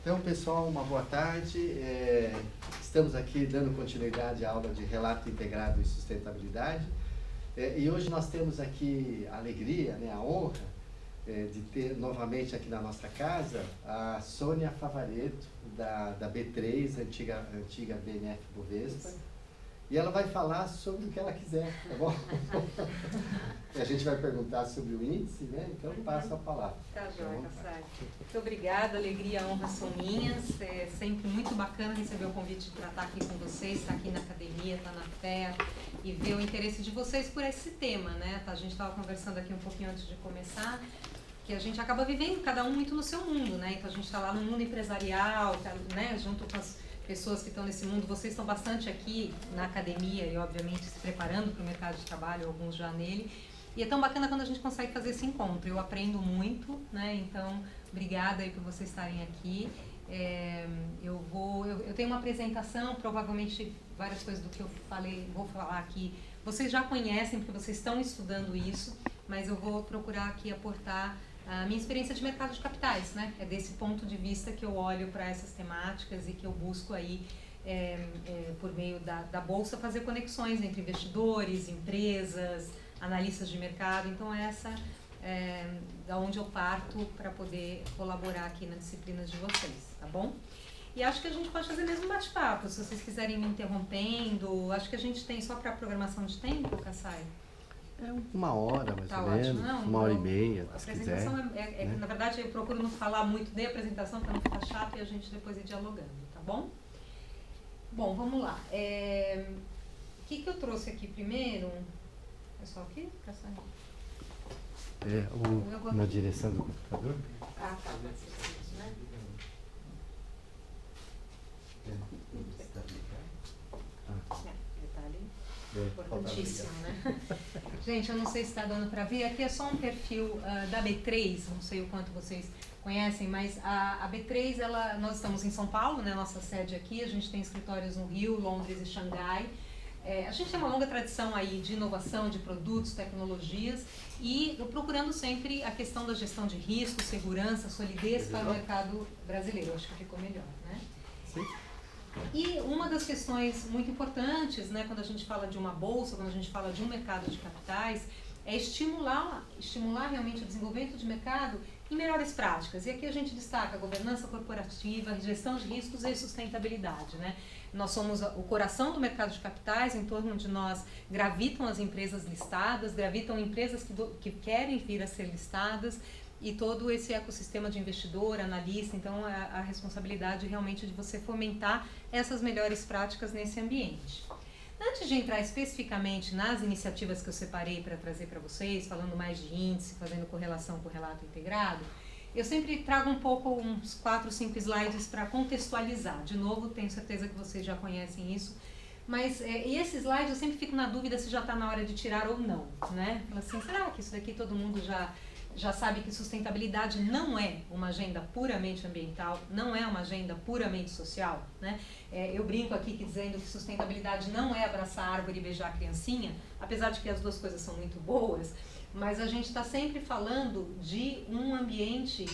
Então, pessoal, uma boa tarde. Estamos aqui dando continuidade à aula de Relato Integrado e Sustentabilidade. E hoje nós temos aqui a alegria, né, a honra de ter novamente aqui na nossa casa a Sônia Favaretto, da B3, antiga BNF Bovespa. E ela vai falar sobre o que ela quiser, tá bom? E a gente vai perguntar sobre o índice, né? Então passo a palavra. Tá joia, Kassai. Muito obrigada, alegria, honra são minhas. É sempre muito bacana receber o convite para estar aqui com vocês, estar aqui na academia, estar na FEA e ver o interesse de vocês por esse tema, né? A gente estava conversando aqui um pouquinho antes de começar, que a gente acaba vivendo cada um muito no seu mundo, né? Então a gente está lá no mundo empresarial, tá, né? Junto com as pessoas que estão nesse mundo, vocês estão bastante aqui na academia e obviamente se preparando para o mercado de trabalho, alguns já nele, e é tão bacana quando a gente consegue fazer esse encontro. Eu aprendo muito, né? Então obrigada aí por vocês estarem aqui. Eu tenho uma apresentação, provavelmente várias coisas do que eu falei, vou falar aqui, vocês já conhecem porque vocês estão estudando isso, mas eu vou procurar aqui aportar a minha experiência de mercado de capitais, né? É desse ponto de vista que eu olho para essas temáticas e que eu busco aí, por meio da Bolsa, fazer conexões entre investidores, empresas, analistas de mercado. Então essa é da onde eu parto para poder colaborar aqui na disciplina de vocês, tá bom? E acho que a gente pode fazer mesmo um bate-papo, se vocês quiserem me interrompendo. Acho que a gente tem só para programação de tempo, Kassai? Uma hora, mais tá ou ótimo. menos, Não, uma hora e meia, a se apresentação quiser. na verdade, eu procuro não falar muito de apresentação para não ficar chato e a gente depois ir dialogando, tá bom? Bom, vamos lá. O que eu trouxe aqui primeiro? Pessoal aqui? Na direção do computador. Ah, tá. Pode ser isso, né? Importantíssimo, né? Gente, eu não sei se está dando para ver, aqui é só um perfil da B3, não sei o quanto vocês conhecem, mas a B3, nós estamos em São Paulo, né, nossa sede aqui, a gente tem escritórios no Rio, Londres e Xangai. A gente tem uma longa tradição aí de inovação, de produtos, tecnologias e procurando sempre a questão da gestão de risco, segurança, solidez para o mercado brasileiro. Acho que ficou melhor, né? Sim. E uma das questões muito importantes, né, quando a gente fala de uma bolsa, quando a gente fala de um mercado de capitais, é estimular realmente o desenvolvimento de mercado em melhores práticas. E aqui a gente destaca a governança corporativa, gestão de riscos e sustentabilidade, né? Nós somos o coração do mercado de capitais, em torno de nós gravitam as empresas listadas, gravitam empresas que querem vir a ser listadas, e todo esse ecossistema de investidor, analista. Então a responsabilidade realmente de você fomentar essas melhores práticas nesse ambiente. Antes de entrar especificamente nas iniciativas que eu separei para trazer para vocês, falando mais de índice, fazendo correlação com o relato integrado, eu sempre trago um pouco, uns 4, 5 slides para contextualizar. De novo, tenho certeza que vocês já conhecem isso, mas e esse slide eu sempre fico na dúvida se já está na hora de tirar ou não, né? Fala assim, será que isso daqui todo mundo já sabe que sustentabilidade não é uma agenda puramente ambiental, não é uma agenda puramente social, né? Eu brinco aqui dizendo que sustentabilidade não é abraçar a árvore e beijar a criancinha, apesar de que as duas coisas são muito boas, mas a gente está sempre falando de um ambiente,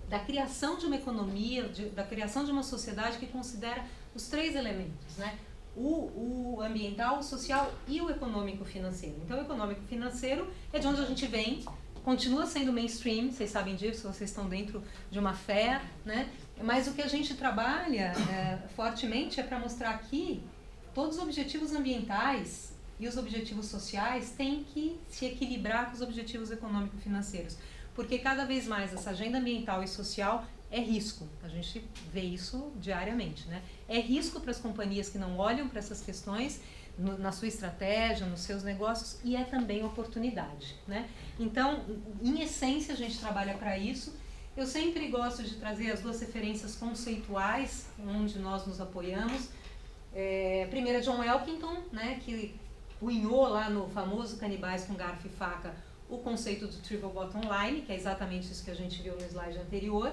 da criação de uma economia, da criação de uma sociedade que considera os 3 elementos, né? O ambiental, o social e o econômico-financeiro. Então, o econômico-financeiro é de onde a gente vem, continua sendo mainstream, vocês sabem disso, vocês estão dentro de uma fé, né? Mas o que a gente trabalha fortemente é para mostrar que todos os objetivos ambientais e os objetivos sociais têm que se equilibrar com os objetivos econômico-financeiros, porque cada vez mais essa agenda ambiental e social é risco, a gente vê isso diariamente, né? É risco para as companhias que não olham para essas questões na sua estratégia, nos seus negócios, e é também oportunidade, né? Então, em essência, a gente trabalha para isso. Eu sempre gosto de trazer as 2 referências conceituais onde nós nos apoiamos. Primeiro é John Elkington, né, que cunhou lá no famoso Canibais com Garfo e Faca o conceito do Triple Bottom Line, que é exatamente isso que a gente viu no slide anterior,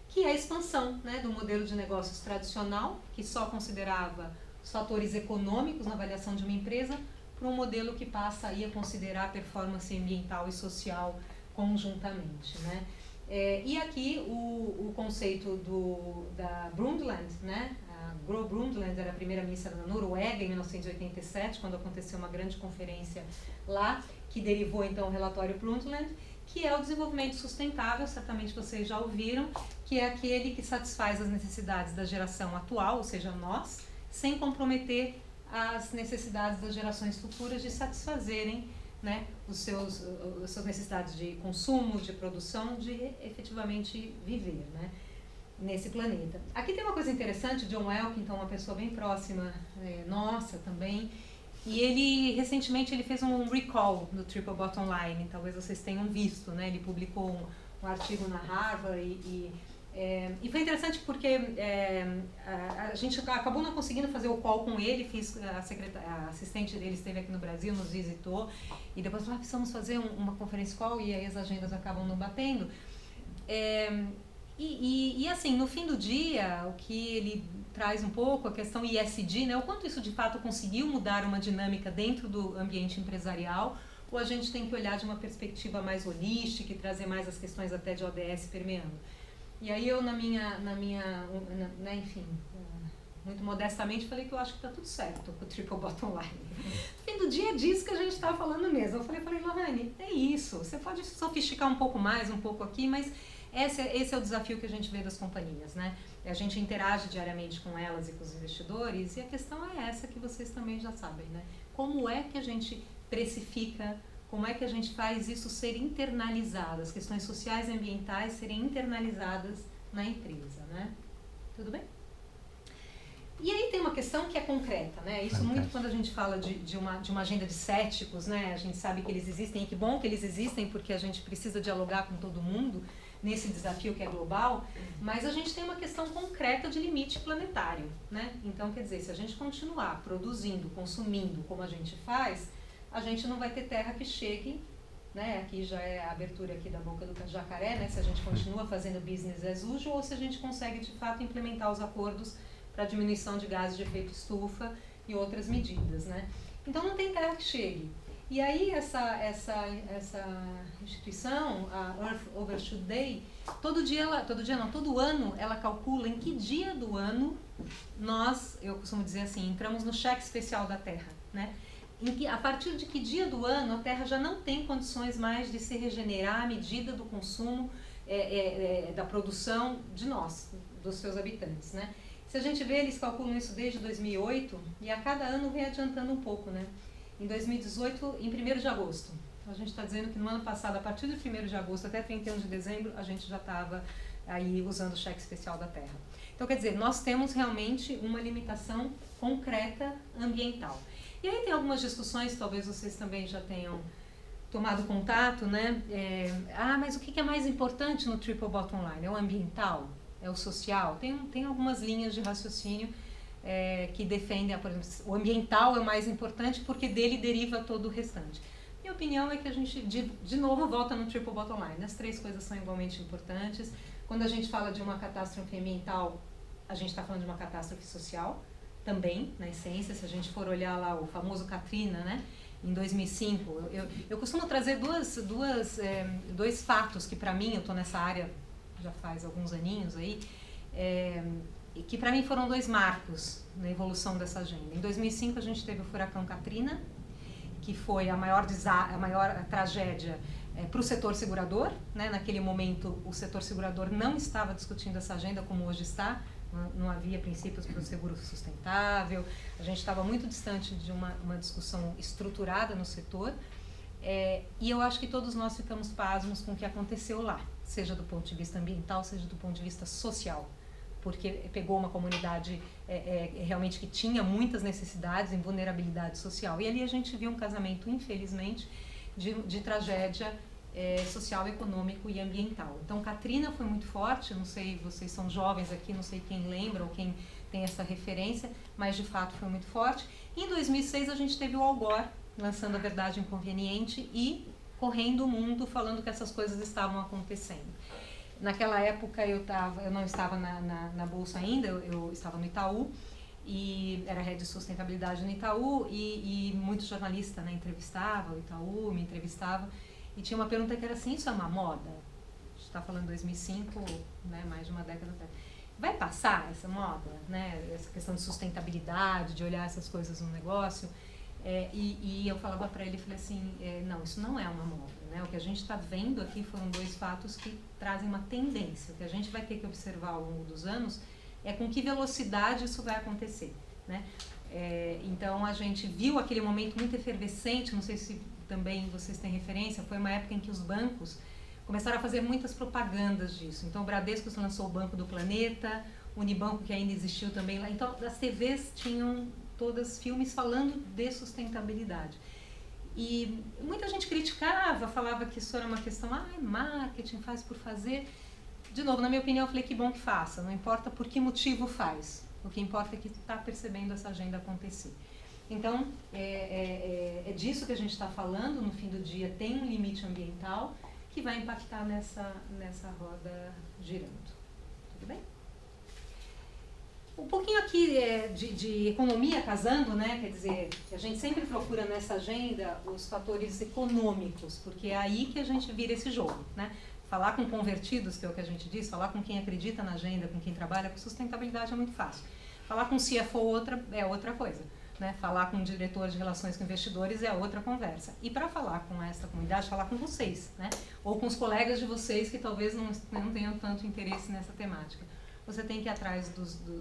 que é a expansão, né, do modelo de negócios tradicional, que só considerava os fatores econômicos na avaliação de uma empresa, para um modelo que passa aí a considerar a performance ambiental e social conjuntamente, né? E aqui o conceito da Brundtland, né? A Gro Brundtland era a primeira-ministra da Noruega em 1987, quando aconteceu uma grande conferência lá, que derivou então o relatório Brundtland, que é o desenvolvimento sustentável, certamente vocês já ouviram, que é aquele que satisfaz as necessidades da geração atual, ou seja, nós, sem comprometer as necessidades das gerações futuras de satisfazerem, né, as suas necessidades de consumo, de produção, de efetivamente viver, né, nesse planeta. Aqui tem uma coisa interessante, John Elkington, uma pessoa bem próxima nossa também, e ele recentemente ele fez um recall do Triple Bottom Line, talvez vocês tenham visto, né, ele publicou um artigo na Harvard e foi interessante porque a gente acabou não conseguindo fazer o call com ele, a assistente dele esteve aqui no Brasil, nos visitou, e depois falou, precisamos fazer uma conferência call, e aí as agendas acabam não batendo. E assim, no fim do dia, o que ele traz um pouco, a questão ESG, né, o quanto isso de fato conseguiu mudar uma dinâmica dentro do ambiente empresarial, ou a gente tem que olhar de uma perspectiva mais holística e trazer mais as questões até de ODS permeando. E aí eu, enfim, muito modestamente, falei que eu acho que está tudo certo com o Triple Bottom Line. No fim do dia é disso que a gente está falando mesmo. Eu falei, Lohane, é isso, você pode sofisticar um pouco mais, um pouco aqui, mas esse é o desafio que a gente vê das companhias, né? A gente interage diariamente com elas e com os investidores, e a questão é essa que vocês também já sabem, né? Como é que a gente precifica, como é que a gente faz isso ser internalizado, as questões sociais e ambientais serem internalizadas na empresa, né? Tudo bem? E aí tem uma questão que é concreta, né? Isso muito quando a gente fala de uma agenda de céticos, né? A gente sabe que eles existem, e que bom que eles existem, porque a gente precisa dialogar com todo mundo nesse desafio que é global, mas a gente tem uma questão concreta de limite planetário, né? Então, quer dizer, se a gente continuar produzindo, consumindo como a gente faz, a gente não vai ter terra que chegue, né? Aqui já é a abertura aqui da boca do jacaré, né? Se a gente continua fazendo business as usual ou se a gente consegue de fato implementar os acordos para diminuição de gases de efeito estufa e outras medidas, né? Então não tem terra que chegue. E aí essa instituição, a Earth Overshoot Day, todo ano ela calcula em que dia do ano nós, eu costumo dizer assim, entramos no cheque especial da Terra, né? A partir de que dia do ano a Terra já não tem condições mais de se regenerar à medida do consumo, da produção de nós, dos seus habitantes, né? Se a gente vê, eles calculam isso desde 2008 e a cada ano vem adiantando um pouco, né? Em 2018, em 1º de agosto. A gente está dizendo que no ano passado, a partir de 1º de agosto até 31 de dezembro, a gente já estava aí usando o cheque especial da Terra. Então, quer dizer, nós temos realmente uma limitação concreta ambiental. E aí tem algumas discussões, talvez vocês também já tenham tomado contato, né? Mas o que é mais importante no Triple Bottom Line? É o ambiental? É o social? Tem algumas linhas de raciocínio que defendem, por exemplo, o ambiental é o mais importante porque dele deriva todo o restante. Minha opinião é que a gente, de novo, volta no Triple Bottom Line. As três coisas são igualmente importantes. Quando a gente fala de uma catástrofe ambiental, a gente está falando de uma catástrofe social também, na essência. Se a gente for olhar lá o famoso Katrina, né, em 2005, eu costumo trazer dois fatos que, para mim, eu estou nessa área já faz alguns aninhos aí, que para mim foram dois marcos na evolução dessa agenda. Em 2005 a gente teve o furacão Katrina, que foi a maior tragédia para o setor segurador, né? Naquele momento o setor segurador não estava discutindo essa agenda como hoje está, não havia princípios para o seguro sustentável, a gente estava muito distante de uma discussão estruturada no setor, e eu acho que todos nós ficamos pasmos com o que aconteceu lá, seja do ponto de vista ambiental, seja do ponto de vista social, porque pegou uma comunidade realmente que tinha muitas necessidades em vulnerabilidade social. E ali a gente viu um casamento, infelizmente, de tragédia social, econômico e ambiental. Então, Katrina foi muito forte, não sei, vocês são jovens aqui, não sei quem lembra ou quem tem essa referência, mas de fato foi muito forte. Em 2006 a gente teve o Al Gore lançando A Verdade Inconveniente e correndo o mundo falando que essas coisas estavam acontecendo. Naquela época eu não estava na Bolsa ainda, eu estava no Itaú, e era head de sustentabilidade no Itaú, e muitos jornalistas, né, entrevistavam o Itaú, me entrevistavam, e tinha uma pergunta que era assim, isso é uma moda? está falando de 2005, né, mais de uma década atrás. Vai passar essa moda, né, essa questão de sustentabilidade, de olhar essas coisas no negócio? E eu falava para ele, falei assim, não, isso não é uma moda, né? O que a gente está vendo aqui foram dois fatos que trazem uma tendência. O que a gente vai ter que observar ao longo dos anos é com que velocidade isso vai acontecer, né? Então a gente viu aquele momento muito efervescente, não sei se também vocês têm referência, foi uma época em que os bancos começaram a fazer muitas propagandas disso. Então o Bradesco lançou o Banco do Planeta, o Unibanco, que ainda existiu também lá. Então as TVs tinham todas filmes falando de sustentabilidade. E muita gente criticava, falava que isso era uma questão, marketing, faz por fazer. De novo, na minha opinião, eu falei que bom que faça, não importa por que motivo faz. O que importa é que está percebendo essa agenda acontecer. Então, é disso que a gente está falando, no fim do dia tem um limite ambiental que vai impactar nessa roda girando. Tudo bem? Um pouquinho aqui de economia casando, né? Quer dizer, a gente sempre procura nessa agenda os fatores econômicos, porque é aí que a gente vira esse jogo, né? Falar com convertidos, que é o que a gente diz, falar com quem acredita na agenda, com quem trabalha com sustentabilidade é muito fácil. Falar com CFO é outra coisa, né? Falar com o diretor de relações com investidores é outra conversa. E para falar com essa comunidade, falar com vocês, né? Ou com os colegas de vocês que talvez não tenham tanto interesse nessa temática. Você tem que ir atrás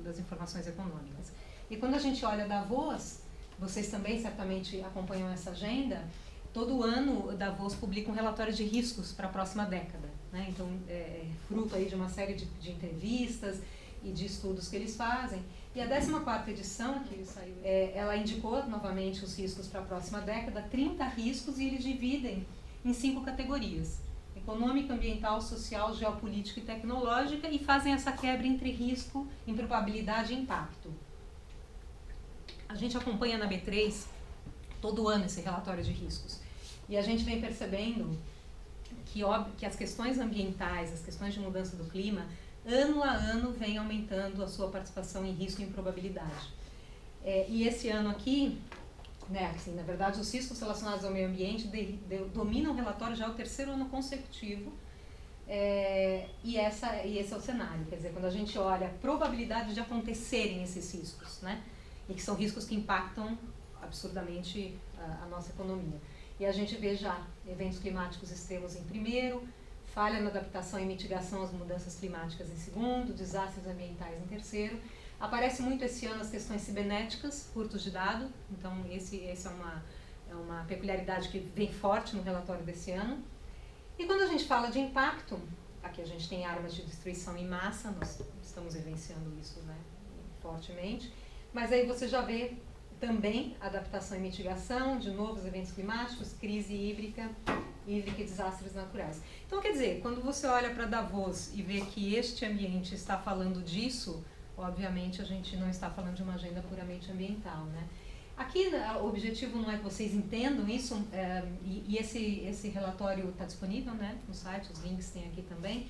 das informações econômicas. E quando a gente olha Davos, vocês também certamente acompanham essa agenda, todo ano Davos publica um relatório de riscos para a próxima década, né? Então, fruto aí de uma série de entrevistas e de estudos que eles fazem. E a 14ª edição, que saiu, ela indicou novamente os riscos para a próxima década, 30 riscos, e eles dividem em 5 categorias. Econômica, ambiental, social, geopolítica e tecnológica, e fazem essa quebra entre risco, improbabilidade e impacto. A gente acompanha na B3 todo ano esse relatório de riscos. E a gente vem percebendo que as questões ambientais, as questões de mudança do clima, ano a ano vem aumentando a sua participação em risco e improbabilidade. E esse ano aqui, né, assim, na verdade, os riscos relacionados ao meio ambiente dominam o relatório já o 3º ano consecutivo, e esse é o cenário. Quer dizer, quando a gente olha a probabilidade de acontecerem esses riscos, né, e que são riscos que impactam absurdamente a nossa economia. E a gente vê já eventos climáticos extremos em primeiro, falha na adaptação e mitigação às mudanças climáticas em segundo, desastres ambientais em terceiro. Aparece muito esse ano as questões cibernéticas, furtos de dado, então esse é uma peculiaridade que vem forte no relatório desse ano. E quando a gente fala de impacto, aqui a gente tem armas de destruição em massa, nós estamos vivenciando isso, né, fortemente, mas aí você já vê também adaptação e mitigação de novos eventos climáticos, crise hídrica e desastres naturais. Então, quer dizer, quando você olha para Davos e vê que este ambiente está falando disso, obviamente a gente não está falando de uma agenda puramente ambiental, né? Aqui o objetivo não é que vocês entendam isso, e esse relatório está disponível, né, no site, os links tem aqui também,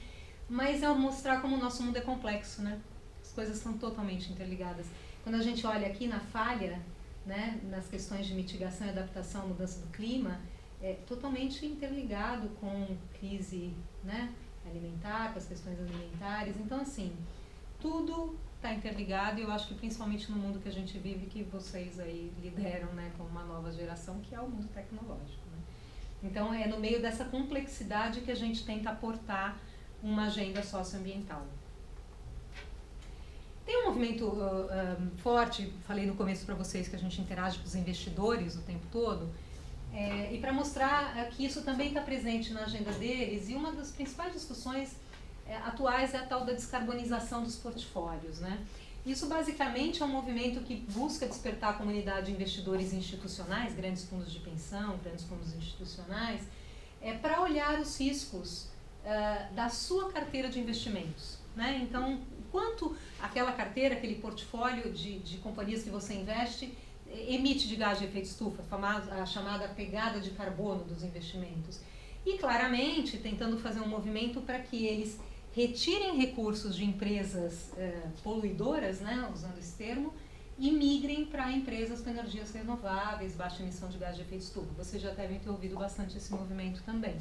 mas é mostrar como o nosso mundo é complexo, né? As coisas estão totalmente interligadas. Quando a gente olha aqui na falha, né, nas questões de mitigação e adaptação à mudança do clima, é totalmente interligado com crise, né, alimentar, com as questões alimentares. Então, assim, tudo está interligado, e eu acho que principalmente no mundo que a gente vive, que vocês aí lideram, né, como uma nova geração, que é o mundo tecnológico, né? Então, é no meio dessa complexidade que a gente tenta aportar uma agenda socioambiental. Tem um movimento forte, falei no começo para vocês que a gente interage com os investidores o tempo todo, e para mostrar que isso também está presente na agenda deles, e uma das principais discussões atuais é a tal da descarbonização dos portfólios, né? Isso basicamente é um movimento que busca despertar a comunidade de investidores institucionais, grandes fundos de pensão, grandes fundos institucionais, para olhar os riscos da sua carteira de investimentos, né? Então, quanto aquela carteira, aquele portfólio de companhias que você investe emite de gás de efeito estufa, a chamada pegada de carbono dos investimentos. E claramente tentando fazer um movimento para que eles retirem recursos de empresas poluidoras, né, usando esse termo, e migrem para empresas com energias renováveis, baixa emissão de gás de efeito estufa. Vocês já devem ter ouvido bastante esse movimento também.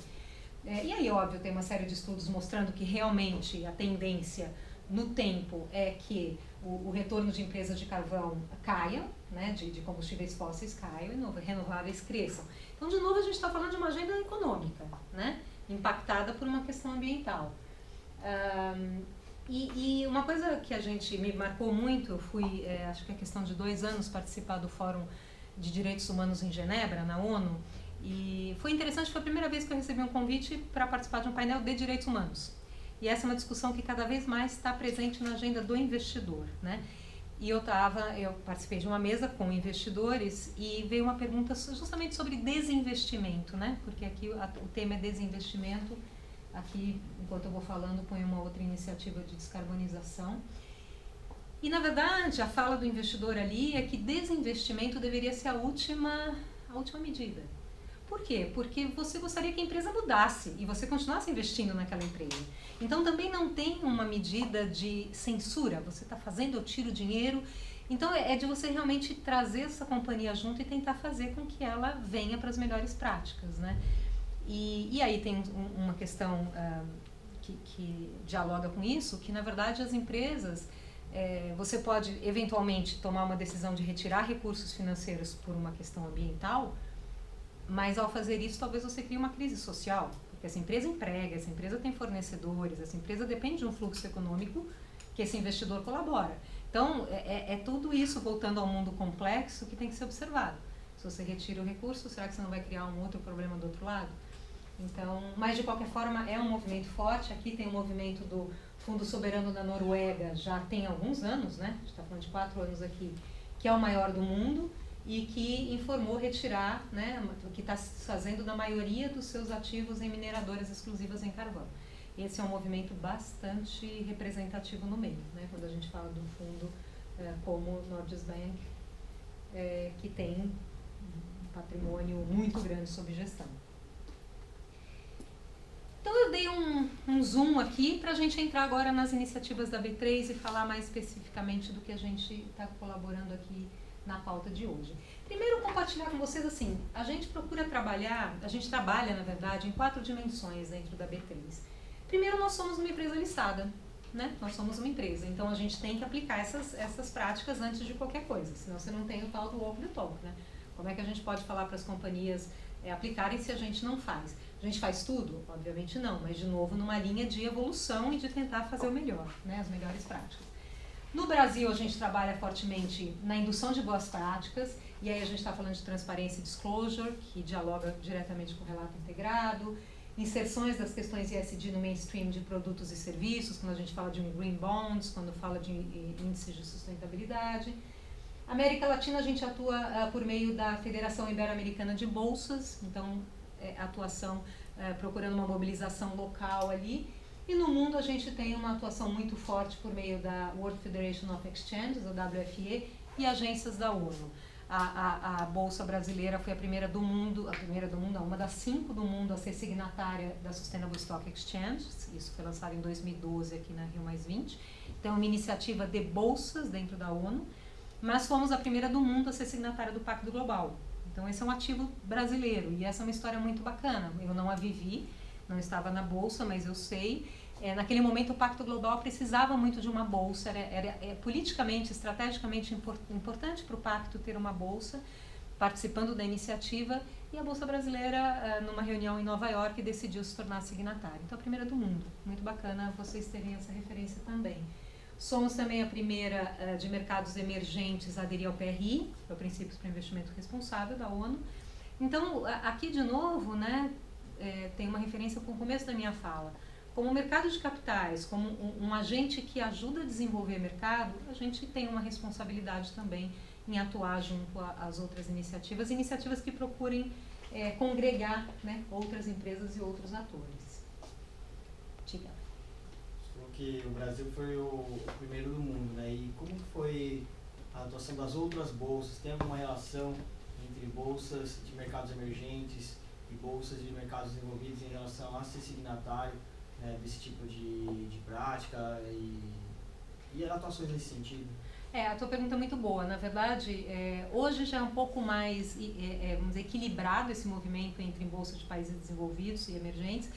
E aí, óbvio, tem uma série de estudos mostrando que realmente a tendência no tempo é que o retorno de empresas de carvão caia, né, de combustíveis fósseis caiam e renováveis cresçam. Então, de novo, a gente está falando de uma agenda econômica, né, impactada por uma questão ambiental. E uma coisa que me marcou muito, eu fui, acho que é questão de 2 anos, participar do Fórum de Direitos Humanos em Genebra, na ONU, e foi interessante, foi a primeira vez que eu recebi um convite para participar de um painel de direitos humanos. E essa é uma discussão que cada vez mais está presente na agenda do investidor, né? E eu participei de uma mesa com investidores e veio uma pergunta justamente sobre desinvestimento, né? Porque aqui o tema é desinvestimento. Aqui, enquanto eu vou falando, põe uma outra iniciativa de descarbonização. E, na verdade, a fala do investidor ali é que desinvestimento deveria ser a última medida. Por quê? Porque você gostaria que a empresa mudasse e você continuasse investindo naquela empresa. Então, também não tem uma medida de censura. Você está fazendo, eu tiro dinheiro. Então, é de você realmente trazer essa companhia junto e tentar fazer com que ela venha para as melhores práticas, né? E aí tem uma questão que dialoga com isso, que, na verdade, as empresas... você pode, eventualmente, tomar uma decisão de retirar recursos financeiros por uma questão ambiental, mas ao fazer isso, talvez você crie uma crise social, porque essa empresa emprega, essa empresa tem fornecedores, essa empresa depende de um fluxo econômico que esse investidor colabora. Então, é tudo isso, voltando ao mundo complexo, que tem que ser observado. Se você retira o recurso, será que você não vai criar um outro problema do outro lado? Então, mas de qualquer forma, é um movimento forte. Aqui tem o movimento do Fundo Soberano da Noruega, já tem alguns anos, né? A gente está falando de 4 anos aqui, que é o maior do mundo, e que informou retirar, né, que está fazendo da maioria dos seus ativos em mineradoras exclusivas em carvão. Esse é um movimento bastante representativo no meio, né, quando a gente fala de um fundo como o Norges Bank, que tem um patrimônio muito grande sob gestão. Então eu dei um zoom aqui para a gente entrar agora nas iniciativas da B3 e falar mais especificamente do que a gente está colaborando aqui na pauta de hoje. Primeiro, compartilhar com vocês assim, a gente trabalha, na verdade, em 4 dimensões dentro da B3. Primeiro, nós somos uma empresa listada, né? Nós somos uma empresa, então a gente tem que aplicar essas práticas antes de qualquer coisa, senão você não tem o tal do walk the talk, né? Como é que a gente pode falar para as companhias aplicarem se a gente não faz? A gente faz tudo? Obviamente não, mas de novo numa linha de evolução e de tentar fazer o melhor, né? As melhores práticas. No Brasil, a gente trabalha fortemente na indução de boas práticas, e aí a gente está falando de transparência e disclosure, que dialoga diretamente com o relato integrado, inserções das questões ESG no mainstream de produtos e serviços, quando a gente fala de um green bonds, quando fala de índices de sustentabilidade. América Latina, a gente atua por meio da Federação Ibero-Americana de Bolsas, então atuação procurando uma mobilização local ali. E no mundo a gente tem uma atuação muito forte por meio da World Federation of Exchanges, a WFE, e agências da ONU. A Bolsa Brasileira foi a primeira do mundo, uma das 5 do mundo a ser signatária da Sustainable Stock Exchange, isso foi lançado em 2012 aqui na Rio+20, então é uma iniciativa de bolsas dentro da ONU, mas fomos a primeira do mundo a ser signatária do Pacto Global. Então esse é um ativo brasileiro e essa é uma história muito bacana, eu não a vivi, não estava na bolsa, mas eu sei. Naquele momento o Pacto Global precisava muito de uma bolsa, era politicamente, estrategicamente importante para o Pacto ter uma bolsa, participando da iniciativa, e a Bolsa Brasileira, numa reunião em Nova York, decidiu se tornar signatária. Então, a primeira do mundo. Muito bacana vocês terem essa referência também. Somos também a primeira de mercados emergentes a aderir ao PRI, que é o Princípios para o Investimento Responsável da ONU. Então, aqui de novo, né, tem uma referência com o começo da minha fala. Como mercado de capitais, como um agente que ajuda a desenvolver mercado, a gente tem uma responsabilidade também em atuar junto às outras iniciativas que procurem congregar, né, outras empresas e outros atores. Diga. Você falou que o Brasil foi o primeiro do mundo, né? E como foi a atuação das outras bolsas? Tem alguma relação entre bolsas de mercados emergentes e bolsas de mercados desenvolvidos em relação a ser signatário desse tipo de prática e atuações nesse sentido? A tua pergunta é muito boa. Na verdade, hoje já é um pouco mais vamos dizer, equilibrado esse movimento entre bolsa de países desenvolvidos e emergentes,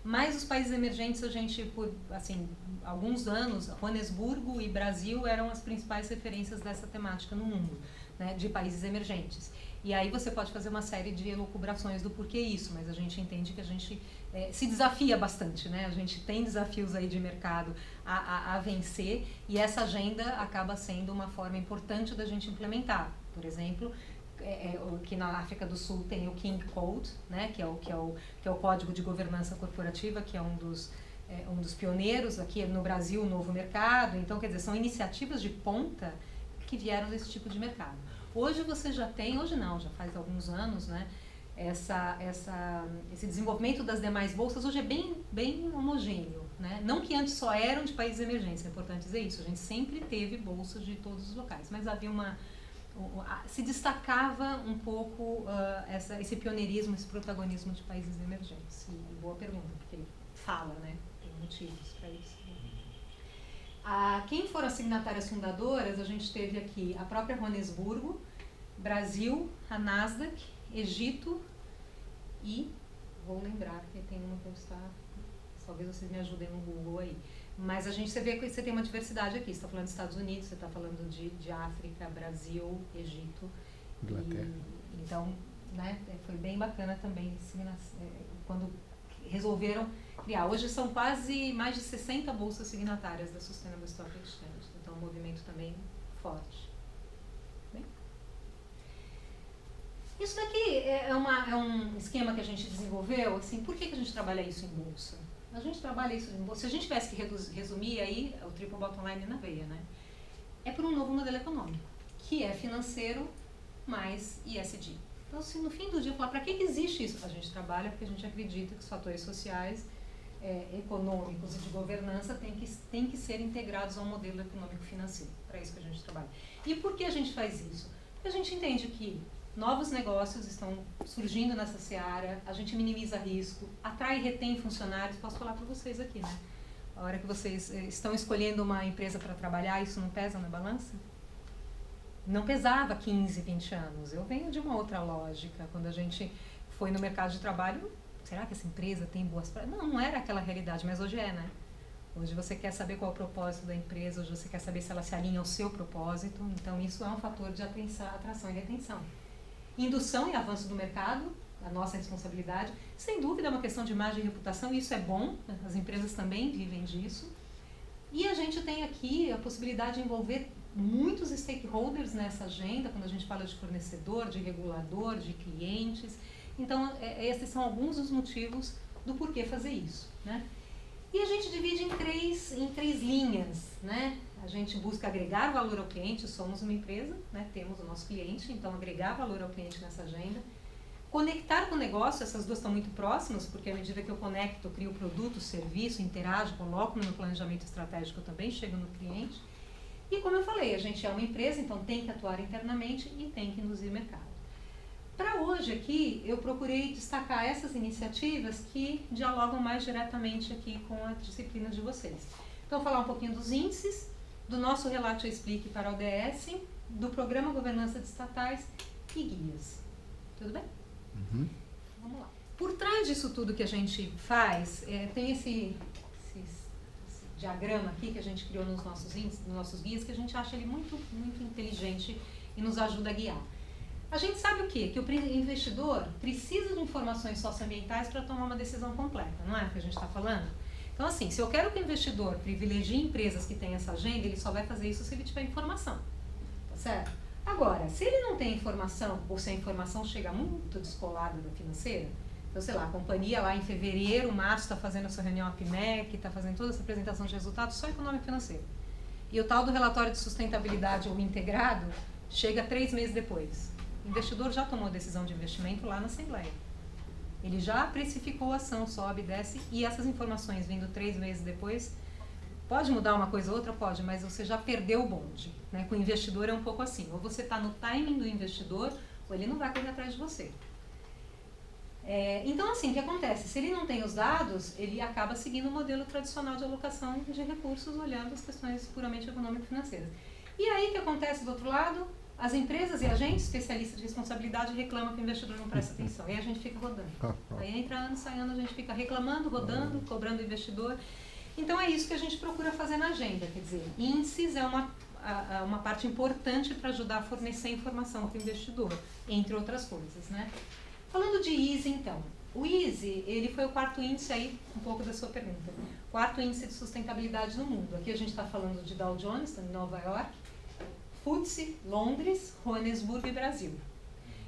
mas os países emergentes, a gente, por assim, alguns anos, Joanesburgo e Brasil eram as principais referências dessa temática no mundo, né, de países emergentes. E aí você pode fazer uma série de elucubrações do porquê isso, mas a gente entende que a gente se desafia bastante, né? A gente tem desafios aí de mercado a vencer, e essa agenda acaba sendo uma forma importante da gente implementar. Por exemplo, que na África do Sul tem o King Code, né? que é o Código de Governança Corporativa, que é um dos pioneiros aqui no Brasil, o Novo Mercado. Então, quer dizer, são iniciativas de ponta que vieram desse tipo de mercado. Hoje você já tem, hoje não, já faz alguns anos, né? Esse desenvolvimento das demais bolsas hoje é bem homogêneo, né? Não que antes só eram de países emergentes, é importante dizer isso, a gente sempre teve bolsas de todos os locais, mas havia se destacava um pouco esse pioneirismo, esse protagonismo de países emergentes. E boa pergunta, porque fala, né? Tem motivos para isso. Quem foram as signatárias fundadoras, a gente teve aqui a própria Joanesburgo, Brasil, a Nasdaq, Egito e, vou lembrar que tem uma que está, talvez vocês me ajudem no Google aí, mas você vê que você tem uma diversidade aqui, você está falando dos Estados Unidos, você está falando de África, Brasil, Egito, então, né, foi bem bacana também quando resolveram criar. Hoje são quase mais de 60 bolsas signatárias da Sustainable Stock Exchange, então é um movimento também forte. Bem? Isso daqui é um esquema que a gente desenvolveu, assim, por que a gente trabalha isso em bolsa? A gente trabalha isso em bolsa, se a gente tivesse que resumir aí, o triple bottom line na veia, né? É por um novo modelo econômico, que é financeiro mais ESG. Então, assim, no fim do dia, falar, para que existe isso? A gente trabalha porque a gente acredita que os fatores sociais, econômicos e de governança têm que ser integrados ao modelo econômico financeiro. Para isso que a gente trabalha. E por que a gente faz isso? Porque a gente entende que novos negócios estão surgindo nessa seara, a gente minimiza risco, atrai e retém funcionários. Posso falar para vocês aqui, né? A hora que vocês estão escolhendo uma empresa para trabalhar, isso não pesa na balança? Não pesava 15, 20 anos. Eu venho de uma outra lógica. Quando a gente foi no mercado de trabalho, será que essa empresa tem boas práticas? Não era aquela realidade, mas hoje é, né? Hoje você quer saber qual é o propósito da empresa, hoje você quer saber se ela se alinha ao seu propósito. Então, isso é um fator de atração e retenção. Indução e avanço do mercado, a nossa responsabilidade. Sem dúvida é uma questão de imagem e reputação, e isso é bom, né? As empresas também vivem disso. E a gente tem aqui a possibilidade de envolver muitos stakeholders nessa agenda, quando a gente fala de fornecedor, de regulador, de clientes. Então, esses são alguns dos motivos do porquê fazer isso, né? E a gente divide em três linhas, né? A gente busca agregar valor ao cliente, somos uma empresa, né? Temos o nosso cliente, então agregar valor ao cliente nessa agenda. Conectar com o negócio, essas duas estão muito próximas, porque à medida que eu conecto, eu crio produto, serviço, interajo, coloco no meu planejamento estratégico, eu também chego no cliente. E como eu falei, a gente é uma empresa, então tem que atuar internamente e tem que induzir mercado. Para hoje aqui, eu procurei destacar essas iniciativas que dialogam mais diretamente aqui com a disciplina de vocês. Então, falar um pouquinho dos índices, do nosso relato Explique para a ODS, do Programa Governança de Estatais e guias. Tudo bem? Uhum. Vamos lá. Por trás disso tudo que a gente faz, tem esse diagrama aqui que a gente criou nos nossos índices, nos nossos guias, que a gente acha ele muito, muito inteligente e nos ajuda a guiar. A gente sabe o quê? Que o investidor precisa de informações socioambientais para tomar uma decisão completa, não é o que a gente está falando? Então, assim, se eu quero que o investidor privilegie empresas que têm essa agenda, ele só vai fazer isso se ele tiver informação, tá certo? Agora, se ele não tem informação, ou se a informação chega muito descolada da financeira, então, sei lá, a companhia lá em fevereiro, março, está fazendo a sua reunião APMEC, está fazendo toda essa apresentação de resultados só econômico e financeiro. E o tal do relatório de sustentabilidade ou integrado chega 3 meses depois. O investidor já tomou a decisão de investimento lá na Assembleia. Ele já precificou a ação, sobe, desce, e essas informações vindo 3 meses depois, pode mudar uma coisa ou outra? Pode, mas você já perdeu o bonde, né? Com o investidor é um pouco assim, ou você está no timing do investidor, ou ele não vai correr atrás de você. Então, assim, o que acontece? Se ele não tem os dados, ele acaba seguindo o modelo tradicional de alocação de recursos, olhando as questões puramente econômico-financeiras. E aí o que acontece do outro lado? As empresas e agentes especialistas de responsabilidade reclamam que o investidor não presta atenção. E aí a gente fica rodando. Aí entra ano, sai ano, a gente fica reclamando, rodando, cobrando o investidor. Então é isso que a gente procura fazer na agenda. Quer dizer, índices é uma parte importante para ajudar a fornecer informação para o investidor, entre outras coisas, né? Falando de ISE, então. O ISE, ele foi o quarto índice aí, um pouco da sua pergunta. Quarto índice de sustentabilidade no mundo. Aqui a gente está falando de Dow Jones, em Nova York, FTSE, Londres, Joanesburgo e Brasil.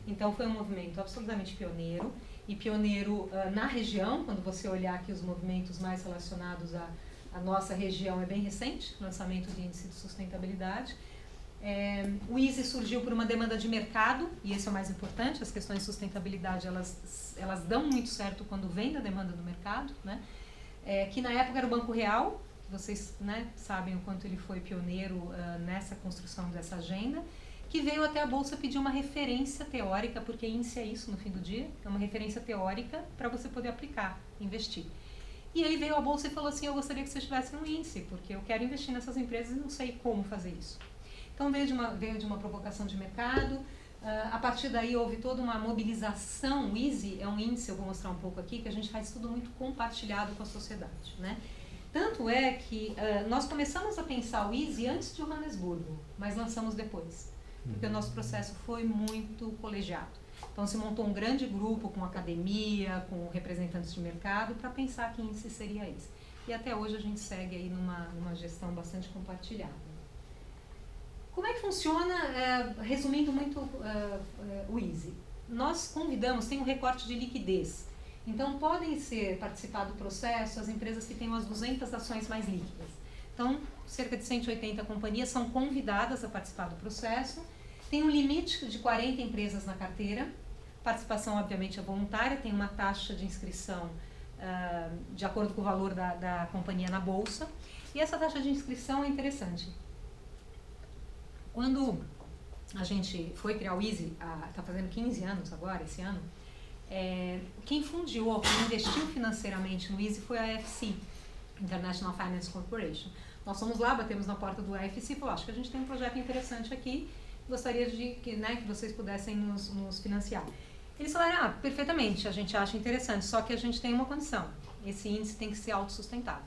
Então foi um movimento absolutamente pioneiro, e pioneiro na região. Quando você olhar aqui os movimentos mais relacionados à nossa região, é bem recente, lançamento de índice de sustentabilidade. O ISE surgiu por uma demanda de mercado, e esse é o mais importante. As questões de sustentabilidade, elas dão muito certo quando vem da demanda do mercado, né? Que na época era o Banco Real. Vocês, né, sabem o quanto ele foi pioneiro nessa construção dessa agenda, que veio até a Bolsa pedir uma referência teórica, porque índice é isso no fim do dia, é uma referência teórica para você poder aplicar, investir. E aí veio a Bolsa e falou assim, eu gostaria que você estivesse no índice, porque eu quero investir nessas empresas e não sei como fazer isso. Então veio de uma provocação de mercado. A partir daí houve toda uma mobilização. O ISE é um índice, eu vou mostrar um pouco aqui, que a gente faz tudo muito compartilhado com a sociedade, né? Tanto é que nós começamos a pensar o ISE antes de Joanesburgo, mas lançamos depois, porque o nosso processo foi muito colegiado. Então se montou um grande grupo com academia, com representantes de mercado, para pensar que índice seria esse. E até hoje a gente segue aí numa gestão bastante compartilhada. Como é que funciona, resumindo muito o ISE? Nós convidamos, tem um recorte de liquidez. Então, podem participar do processo as empresas que tenham as 200 ações mais líquidas. Então, cerca de 180 companhias são convidadas a participar do processo. Tem um limite de 40 empresas na carteira. Participação, obviamente, é voluntária. Tem uma taxa de inscrição de acordo com o valor da companhia na bolsa. E essa taxa de inscrição é interessante. Quando a gente foi criar o ISE, está fazendo 15 anos agora, esse ano, quem fundiu, quem investiu financeiramente no ISE foi a AFC, International Finance Corporation. Nós fomos lá, batemos na porta do AFC e falou, acho que a gente tem um projeto interessante aqui, gostaria que vocês pudessem nos financiar. Eles falaram, perfeitamente, a gente acha interessante, só que a gente tem uma condição, esse índice tem que ser autossustentável.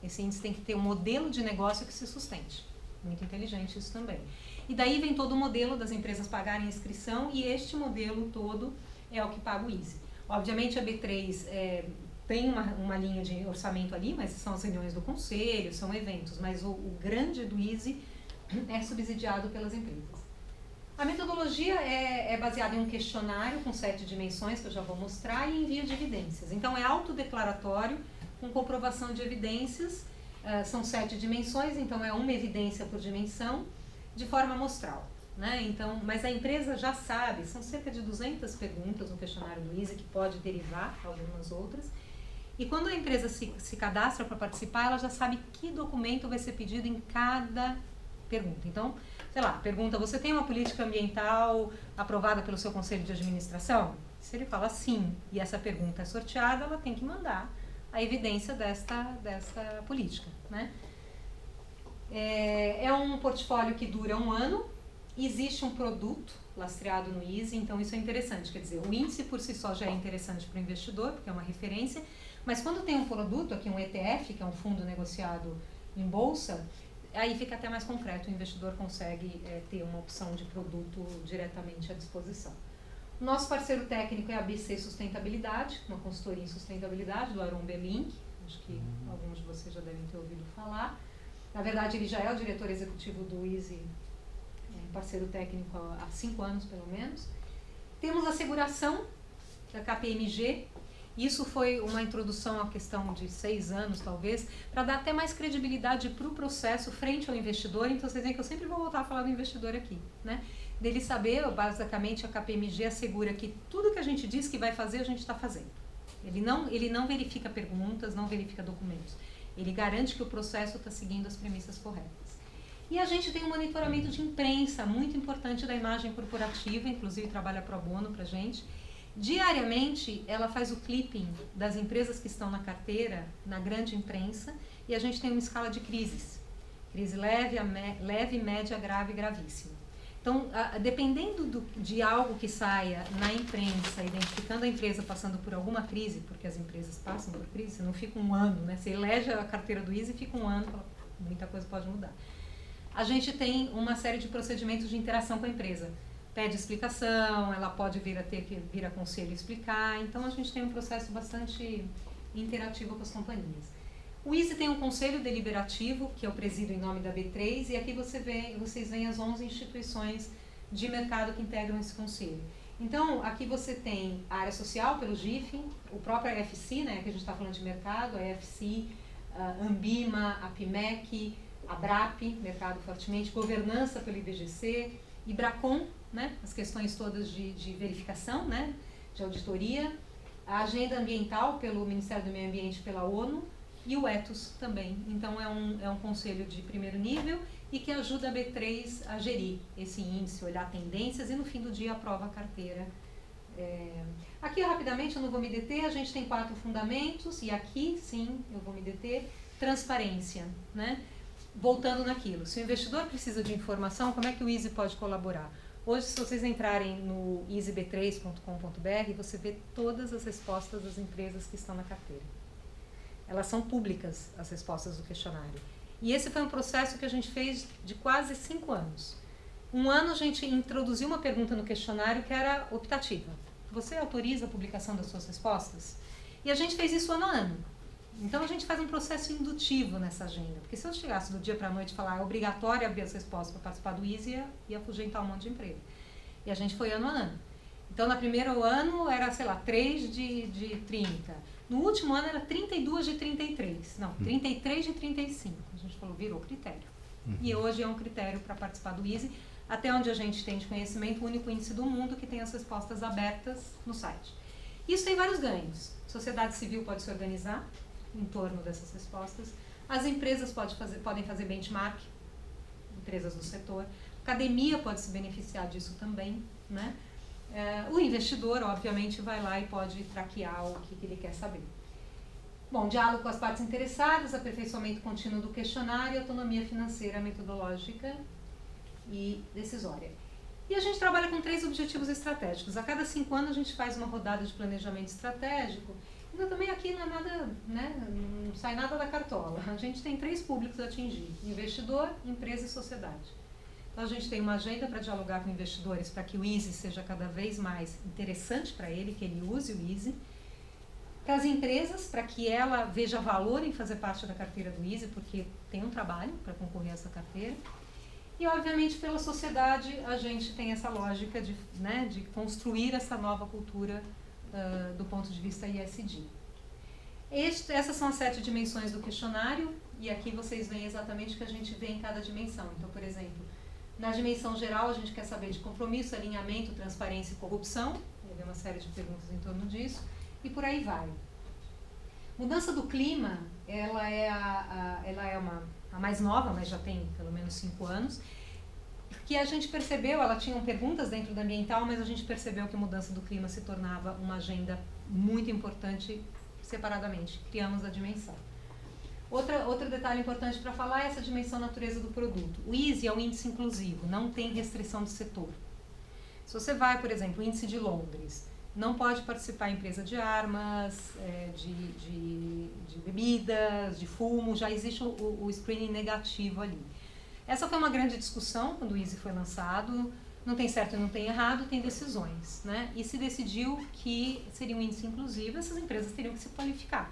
Esse índice tem que ter um modelo de negócio que se sustente. Muito inteligente isso também. E daí vem todo o modelo das empresas pagarem inscrição, e este modelo todo é o que paga o ISE. Obviamente a B3 tem uma linha de orçamento ali, mas são as reuniões do conselho, são eventos, mas o grande do ISE é subsidiado pelas empresas. A metodologia é baseada em um questionário com 7 dimensões, que eu já vou mostrar, e envio de evidências. Então é autodeclaratório, com comprovação de evidências, são 7 dimensões, então é uma evidência por dimensão, de forma amostral. Né? Então, mas a empresa já sabe, são cerca de 200 perguntas no questionário do ISE, que pode derivar algumas outras, e quando a empresa se cadastra para participar, ela já sabe que documento vai ser pedido em cada pergunta. Então, sei lá, pergunta, você tem uma política ambiental aprovada pelo seu conselho de administração? Se ele fala sim, e essa pergunta é sorteada, ela tem que mandar a evidência desta política. Né? É um portfólio que dura 1 ano. Existe um produto lastreado no ISE, então isso é interessante, quer dizer, o índice por si só já é interessante para o investidor, porque é uma referência, mas quando tem um produto, aqui um ETF, que é um fundo negociado em bolsa, aí fica até mais concreto, o investidor consegue ter uma opção de produto diretamente à disposição. O nosso parceiro técnico é a ABC Sustentabilidade, uma consultoria em sustentabilidade do Aron Belink, acho que alguns de vocês já devem ter ouvido falar. Na verdade, ele já é o diretor executivo do ISE, parceiro técnico há 5 anos, pelo menos. Temos a seguração da KPMG. Isso foi uma introdução à questão de 6 anos, talvez, para dar até mais credibilidade para o processo frente ao investidor. Então, vocês veem que eu sempre vou voltar a falar do investidor aqui, né? Dele saber, basicamente, a KPMG assegura que tudo que a gente diz que vai fazer, a gente está fazendo. Ele não verifica perguntas, não verifica documentos. Ele garante que o processo está seguindo as premissas corretas. E a gente tem um monitoramento de imprensa muito importante da imagem corporativa, inclusive trabalha pro bono para a gente. Diariamente, ela faz o clipping das empresas que estão na carteira, na grande imprensa, e a gente tem uma escala de crises. Crise leve, leve, média, grave e gravíssima. Então, dependendo de algo que saia na imprensa, identificando a empresa passando por alguma crise, porque as empresas passam por crise, você não fica um ano, né? Você elege a carteira do Easy e fica um ano, muita coisa pode mudar. A gente tem uma série de procedimentos de interação com a empresa. Pede explicação, ela pode ter que vir a conselho e explicar. Então, a gente tem um processo bastante interativo com as companhias. O Easy tem um conselho deliberativo, que eu presido em nome da B3, e aqui vocês veem as 11 instituições de mercado que integram esse conselho. Então, aqui você tem a área social, pelo GIF, o próprio AFC, né, que a gente está falando de mercado, a AFC, a Ambima, a PIMEC, a BRAP, mercado fortemente, governança pelo IBGC, IBRACON, né, as questões todas de verificação, né, de auditoria, a agenda ambiental pelo Ministério do Meio Ambiente e pela ONU, e o ETOS também. Então, é um conselho de primeiro nível e que ajuda a B3 a gerir esse índice, olhar tendências e, no fim do dia, aprova a carteira. Aqui, rapidamente, eu não vou me deter, a gente tem 4 fundamentos e aqui, sim, eu vou me deter. Transparência, né? Voltando naquilo, se o investidor precisa de informação, como é que o Easy pode colaborar? Hoje, se vocês entrarem no easyb3.com.br, você vê todas as respostas das empresas que estão na carteira. Elas são públicas, as respostas do questionário. E esse foi um processo que a gente fez de quase 5 anos. Um ano a gente introduziu uma pergunta no questionário que era optativa. Você autoriza a publicação das suas respostas? E a gente fez isso ano a ano. Então a gente faz um processo indutivo nessa agenda. Porque se eu chegasse do dia para a noite e falar é obrigatório abrir as respostas para participar do Easy, ia afugentar um monte de emprego. E a gente foi ano a ano. Então, no primeiro ano era, sei lá, 3 de 30. No último ano era 32 de 33. Não, 33 de 35. A gente falou, virou critério. E hoje é um critério para participar do Easy. Até onde a gente tem de conhecimento, o único índice do mundo que tem as respostas abertas no site. Isso tem vários ganhos. Sociedade civil pode se organizar em torno dessas respostas. As empresas podem fazer benchmark, empresas do setor. A academia pode se beneficiar disso também, né? O investidor, obviamente, vai lá e pode traquear o que ele quer saber. Bom, diálogo com as partes interessadas, aperfeiçoamento contínuo do questionário, autonomia financeira, metodológica e decisória. E a gente trabalha com 3 objetivos estratégicos. A cada 5 anos a gente faz uma rodada de planejamento estratégico. Então também aqui não é nada, né, não sai nada da cartola. A gente tem 3 públicos a atingir: investidor, empresa e sociedade. Então, a gente tem uma agenda para dialogar com investidores para que o Easy seja cada vez mais interessante para ele, que ele use o Easy. Para as empresas, para que ela veja valor em fazer parte da carteira do Easy, porque tem um trabalho para concorrer a essa carteira. E, obviamente, pela sociedade, a gente tem essa lógica de construir essa nova cultura do ponto de vista ISD. Essas são as 7 dimensões do questionário, e aqui vocês veem exatamente o que a gente vê em cada dimensão. Então, por exemplo, na dimensão geral, a gente quer saber de compromisso, alinhamento, transparência e corrupção. Tem uma série de perguntas em torno disso. E por aí vai. Mudança do clima, ela é a mais nova, mas já tem pelo menos 5 anos. Que a gente percebeu, ela tinha perguntas dentro da ambiental, mas a gente percebeu que a mudança do clima se tornava uma agenda muito importante separadamente. Criamos a dimensão. Outro detalhe importante para falar é essa dimensão natureza do produto. O Easy é um índice inclusivo, não tem restrição de setor. Se você vai, por exemplo, o índice de Londres, não pode participar empresa de armas, de bebidas, de fumo, já existe o screening negativo ali. Essa foi uma grande discussão quando o Easy foi lançado. Não tem certo e não tem errado, tem decisões, né? E se decidiu que seria um índice inclusivo, essas empresas teriam que se qualificar.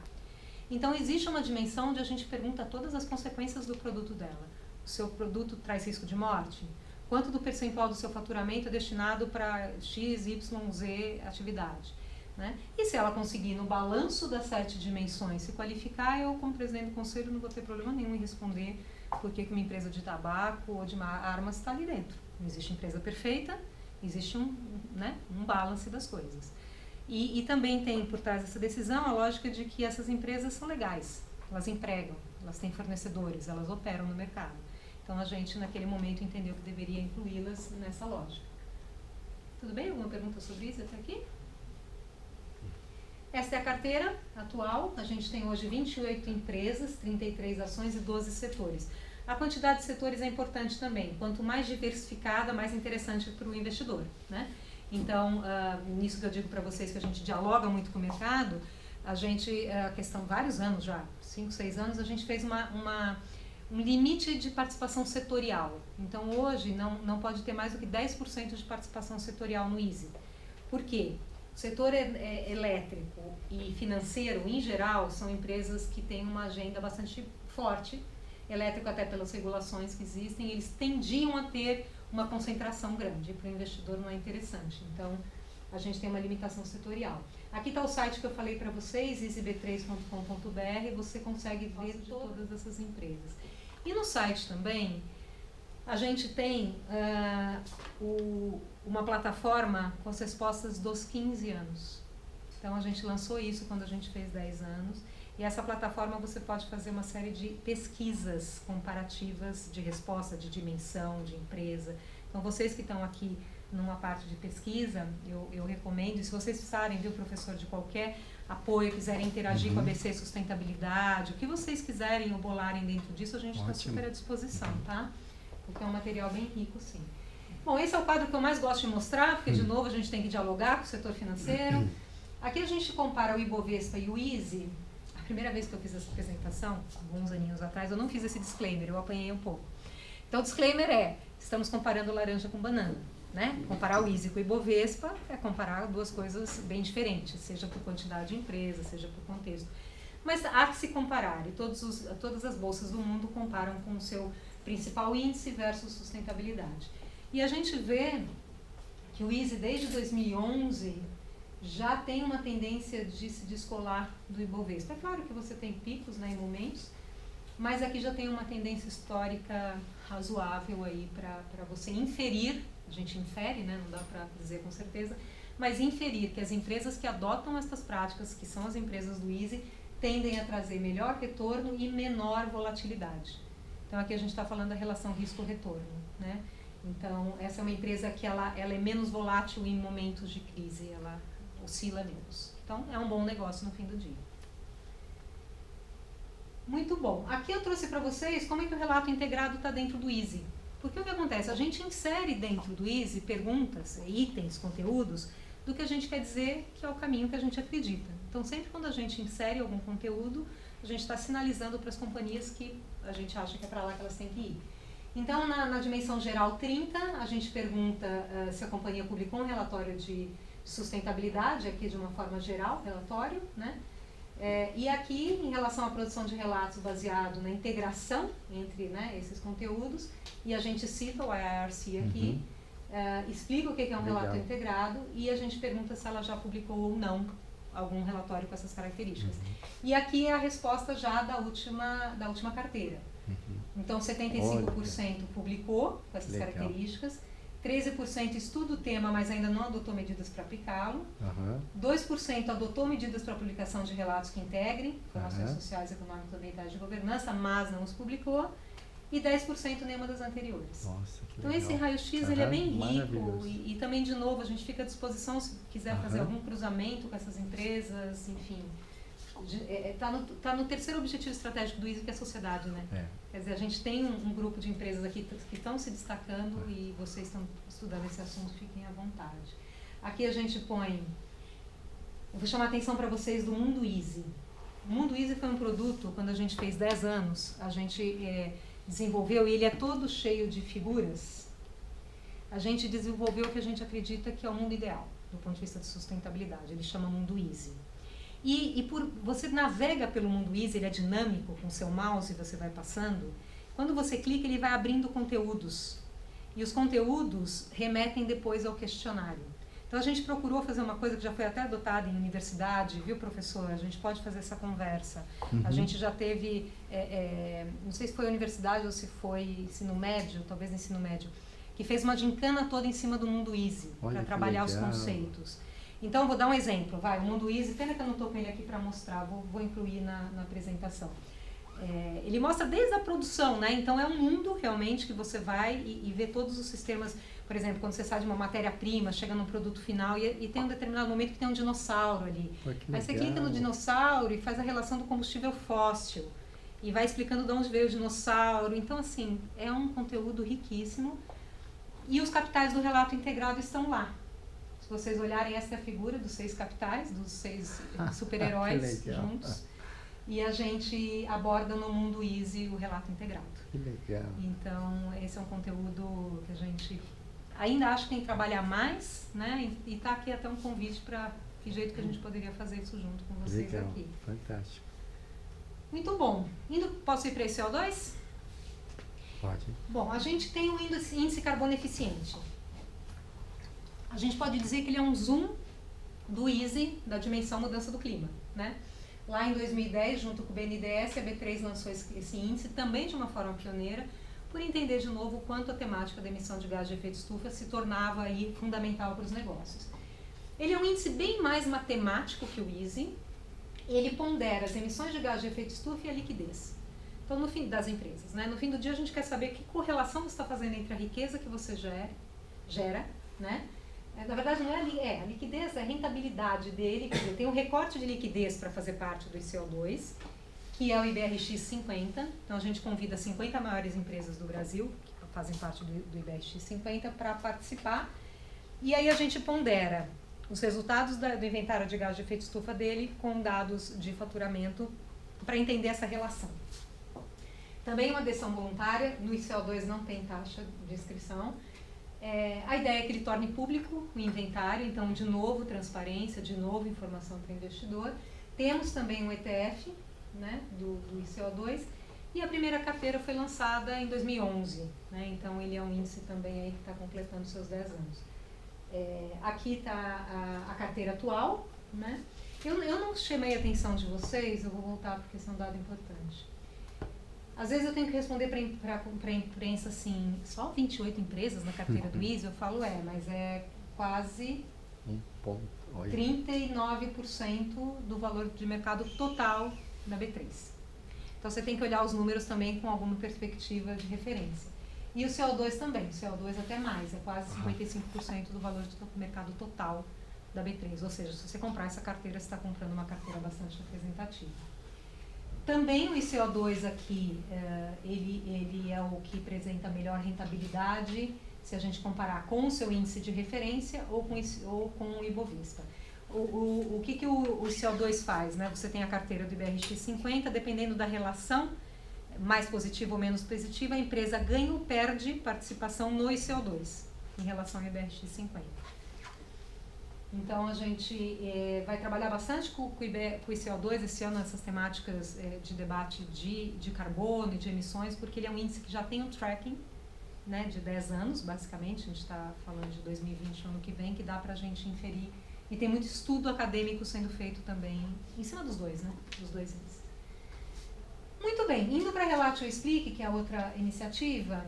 Então, existe uma dimensão onde a gente pergunta todas as consequências do produto dela. O seu produto traz risco de morte? Quanto do percentual do seu faturamento é destinado para X, Y, Z atividade? Né? E se ela conseguir, no balanço das 7 dimensões, se qualificar, eu, como presidente do conselho, não vou ter problema nenhum em responder por que uma empresa de tabaco ou de armas está ali dentro. Não existe empresa perfeita, existe um balance das coisas. E também tem por trás dessa decisão a lógica de que essas empresas são legais, elas empregam, elas têm fornecedores, elas operam no mercado. Então a gente naquele momento entendeu que deveria incluí-las nessa lógica. Tudo bem? Alguma pergunta sobre isso até aqui? Esta é a carteira atual, a gente tem hoje 28 empresas, 33 ações e 12 setores. A quantidade de setores é importante também. Quanto mais diversificada, mais interessante para o investidor, né? Então, nisso que eu digo para vocês que a gente dialoga muito com o mercado, a gente, a questão, vários anos já, 5, 6 anos, a gente fez um limite de participação setorial. Então, hoje, não pode ter mais do que 10% de participação setorial no Easy. Por quê? O setor elétrico e financeiro, em geral, são empresas que têm uma agenda bastante forte, elétrico até pelas regulações que existem, eles tendiam a ter uma concentração grande, para o investidor não é interessante. Então, a gente tem uma limitação setorial. Aqui está o site que eu falei para vocês, easyb3.com.br, você consegue ver de todas essas empresas. E no site também, a gente tem uma plataforma com as respostas dos 15 anos. Então, a gente lançou isso quando a gente fez 10 anos. E essa plataforma você pode fazer uma série de pesquisas comparativas de resposta, de dimensão, de empresa. Então, vocês que estão aqui numa parte de pesquisa, eu recomendo, e se vocês precisarem, viu, professor, de qualquer apoio, quiserem interagir com a ABC Sustentabilidade, o que vocês quiserem ou bolarem dentro disso, a gente está super à disposição, tá? Porque é um material bem rico, sim. Bom, esse é o quadro que eu mais gosto de mostrar, porque, de novo, a gente tem que dialogar com o setor financeiro. Aqui a gente compara o Ibovespa e o Easy. A primeira vez que eu fiz essa apresentação, alguns aninhos atrás, eu não fiz esse disclaimer, eu apanhei um pouco. Então, o disclaimer é, estamos comparando laranja com banana, né? Comparar o Easy com o Ibovespa é comparar duas coisas bem diferentes, seja por quantidade de empresa, seja por contexto. Mas há que se comparar, e todas as bolsas do mundo comparam com o seu principal índice versus sustentabilidade. E a gente vê que o Easy, desde 2011, já tem uma tendência de se descolar do Ibovespa. É claro que você tem picos, né, em momentos, mas aqui já tem uma tendência histórica razoável aí para você inferir, a gente infere, né, não dá para dizer com certeza, mas inferir que as empresas que adotam estas práticas, que são as empresas do Easy, tendem a trazer melhor retorno e menor volatilidade. Então aqui a gente está falando da relação risco-retorno, né? Então essa é uma empresa que ela é menos volátil em momentos de crise, ela oscila menos. Então é um bom negócio no fim do dia. Muito bom. Aqui eu trouxe para vocês como é que o relato integrado está dentro do Easy. Porque o que acontece? A gente insere dentro do Easy perguntas, itens, conteúdos, do que a gente quer dizer que é o caminho que a gente acredita. Então, sempre quando a gente insere algum conteúdo, a gente está sinalizando para as companhias que a gente acha que é para lá que elas têm que ir. Então, na dimensão geral 30, a gente pergunta se a companhia publicou um relatório de sustentabilidade, aqui de uma forma geral, relatório, né? E aqui, em relação à produção de relatos baseado na integração entre, né, esses conteúdos, e a gente cita o IIRC aqui, explica o que é um relato integrado e a gente pergunta se ela já publicou ou não algum relatório com essas características. E aqui é a resposta já da última carteira. Então, 75% publicou com essas características, 13% estuda o tema, mas ainda não adotou medidas para aplicá-lo. 2% adotou medidas para publicação de relatos que integrem informações sociais, econômicas, ambientais e de governança, mas não os publicou. E 10% nenhuma das anteriores. Nossa, que então, legal. esse raio-x ele é bem rico e também, de novo, a gente fica à disposição se quiser fazer algum cruzamento com essas empresas, enfim. Está no terceiro objetivo estratégico do Easy, que é a sociedade, né? Quer dizer, a gente tem um grupo de empresas aqui que estão se destacando e vocês estão estudando esse assunto, fiquem à vontade. Aqui a gente põe, eu vou chamar a atenção para vocês do Mundo Easy. O Mundo Easy foi um produto, quando a gente fez 10 anos, a gente desenvolveu, e ele é todo cheio de figuras, a gente desenvolveu o que a gente acredita que é o mundo ideal, do ponto de vista de sustentabilidade. Ele chama Mundo Easy. E você navega pelo Mundo Easy, ele é dinâmico, com o seu mouse você vai passando. Quando você clica, ele vai abrindo conteúdos. E os conteúdos remetem depois ao questionário. Então a gente procurou fazer uma coisa que já foi até adotada em universidade, viu, professor? A gente pode fazer essa conversa. A gente já teve, não sei se foi universidade ou se foi ensino médio, talvez ensino médio, que fez uma gincana toda em cima do Mundo Easy, para trabalhar os conceitos. Então, vou dar um exemplo, o Mundo Easy, pena que eu não estou com ele aqui para mostrar, vou incluir na apresentação. Ele mostra desde a produção, né? Então é um mundo realmente que você vai e vê todos os sistemas, por exemplo, quando você sai de uma matéria-prima, chega num produto final e tem um determinado momento que tem um dinossauro ali. Aí você clica no dinossauro e faz a relação do combustível fóssil. e vai explicando de onde veio o dinossauro. Então, assim, é um conteúdo riquíssimo. E os capitais do relato integrado estão lá. Se vocês olharem, essa é a figura dos 6 capitais, dos 6 super-heróis juntos. E a gente aborda no Mundo Easy o relato integrado. Que legal. Então, esse é um conteúdo que a gente ainda acho que tem que trabalhar mais, né? E está aqui até um convite para que jeito que a gente poderia fazer isso junto com vocês legal. aqui. Fantástico. Muito bom. Posso ir para esse CO2? Pode. Bom, a gente tem o índice carbono eficiente. A gente pode dizer que ele é um zoom do EASY, da dimensão mudança do clima, né? Lá em 2010, junto com o BNDES, a B3 lançou esse índice, também de uma forma pioneira, por entender de novo o quanto a temática da emissão de gás de efeito estufa se tornava aí fundamental para os negócios. Ele é um índice bem mais matemático que o EASY. Ele pondera as emissões de gás de efeito estufa e a liquidez. Então, no fim das empresas, né? No fim do dia, a gente quer saber que correlação você está fazendo entre a riqueza que você gera, né? Na verdade, não é a liquidez, é a rentabilidade dele. Quer dizer, tem um recorte de liquidez para fazer parte do ICO2, que é o IBRX 50. Então, a gente convida 50 maiores empresas do Brasil, que fazem parte do IBRX 50, para participar. E aí a gente pondera os resultados do inventário de gás de efeito estufa dele com dados de faturamento para entender essa relação. Também uma adesão voluntária, no ICO2 não tem taxa de inscrição. A ideia é que ele torne público o inventário, então, de novo, transparência, de novo, informação para o investidor. Temos também um ETF, né, do ICO2, e a primeira carteira foi lançada em 2011, né, então ele é um índice também aí que está completando seus 10 anos. Aqui está a carteira atual, né. Eu não chamei a atenção de vocês, eu vou voltar porque esse é um dado importante. Às vezes eu tenho que responder para a imprensa assim, só 28 empresas na carteira do ISO, eu falo, mas é quase 39% do valor de mercado total da B3. Então você tem que olhar os números também com alguma perspectiva de referência. E o CO2 também, o CO2 até mais, é quase 55% do valor do mercado total da B3. Ou seja, se você comprar essa carteira, você está comprando uma carteira bastante representativa. Também o ICO2 aqui, ele é o que apresenta a melhor rentabilidade se a gente comparar com o seu índice de referência ou com o Ibovespa. O que o ICO2 faz? Né? Você tem a carteira do IBRX 50, dependendo da relação, mais positiva ou menos positiva, a empresa ganha ou perde participação no ICO2 em relação ao IBRX 50. Então, a gente vai trabalhar bastante com o ICO2 esse ano, nessas temáticas de debate de carbono e de emissões, porque ele é um índice que já tem um tracking, né, de 10 anos, basicamente. A gente está falando de 2020, ano que vem, que dá para a gente inferir. E tem muito estudo acadêmico sendo feito também em cima dos dois, né, dos dois índices. Muito bem, indo para Relate ou Explique, que é a outra iniciativa,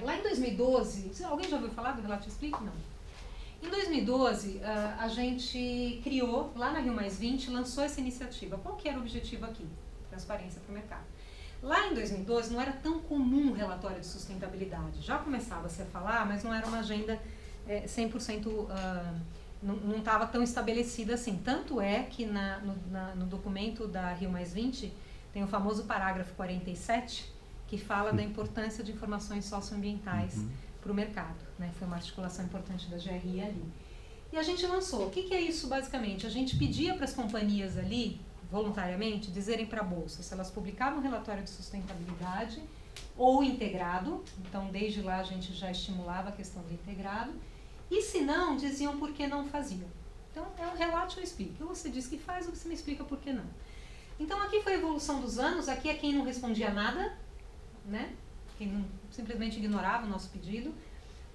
lá em 2012, alguém já ouviu falar do Relate ou Explique? Não. Em 2012, a gente criou, lá na Rio+20, lançou essa iniciativa. Qual que era o objetivo aqui? Transparência para o mercado. Lá em 2012 não era tão comum o relatório de sustentabilidade. Já começava a se falar, mas não era uma agenda 100%, não estava tão estabelecida assim. Tanto é que no documento da Rio+20 tem o famoso parágrafo 47, que fala da importância de informações socioambientais para o mercado, né? Foi uma articulação importante da GRI ali. E a gente lançou. O que é isso, basicamente? A gente pedia para as companhias ali, voluntariamente, dizerem para a Bolsa se elas publicavam um relatório de sustentabilidade ou integrado. Então, desde lá, a gente já estimulava a questão do integrado. E, se não, diziam por que não faziam. Então, é um relate ou explique. Ou você diz que faz, ou você me explica por que não. Então, aqui foi a evolução dos anos. Aqui é quem não respondia nada, né? Quem simplesmente ignorava o nosso pedido.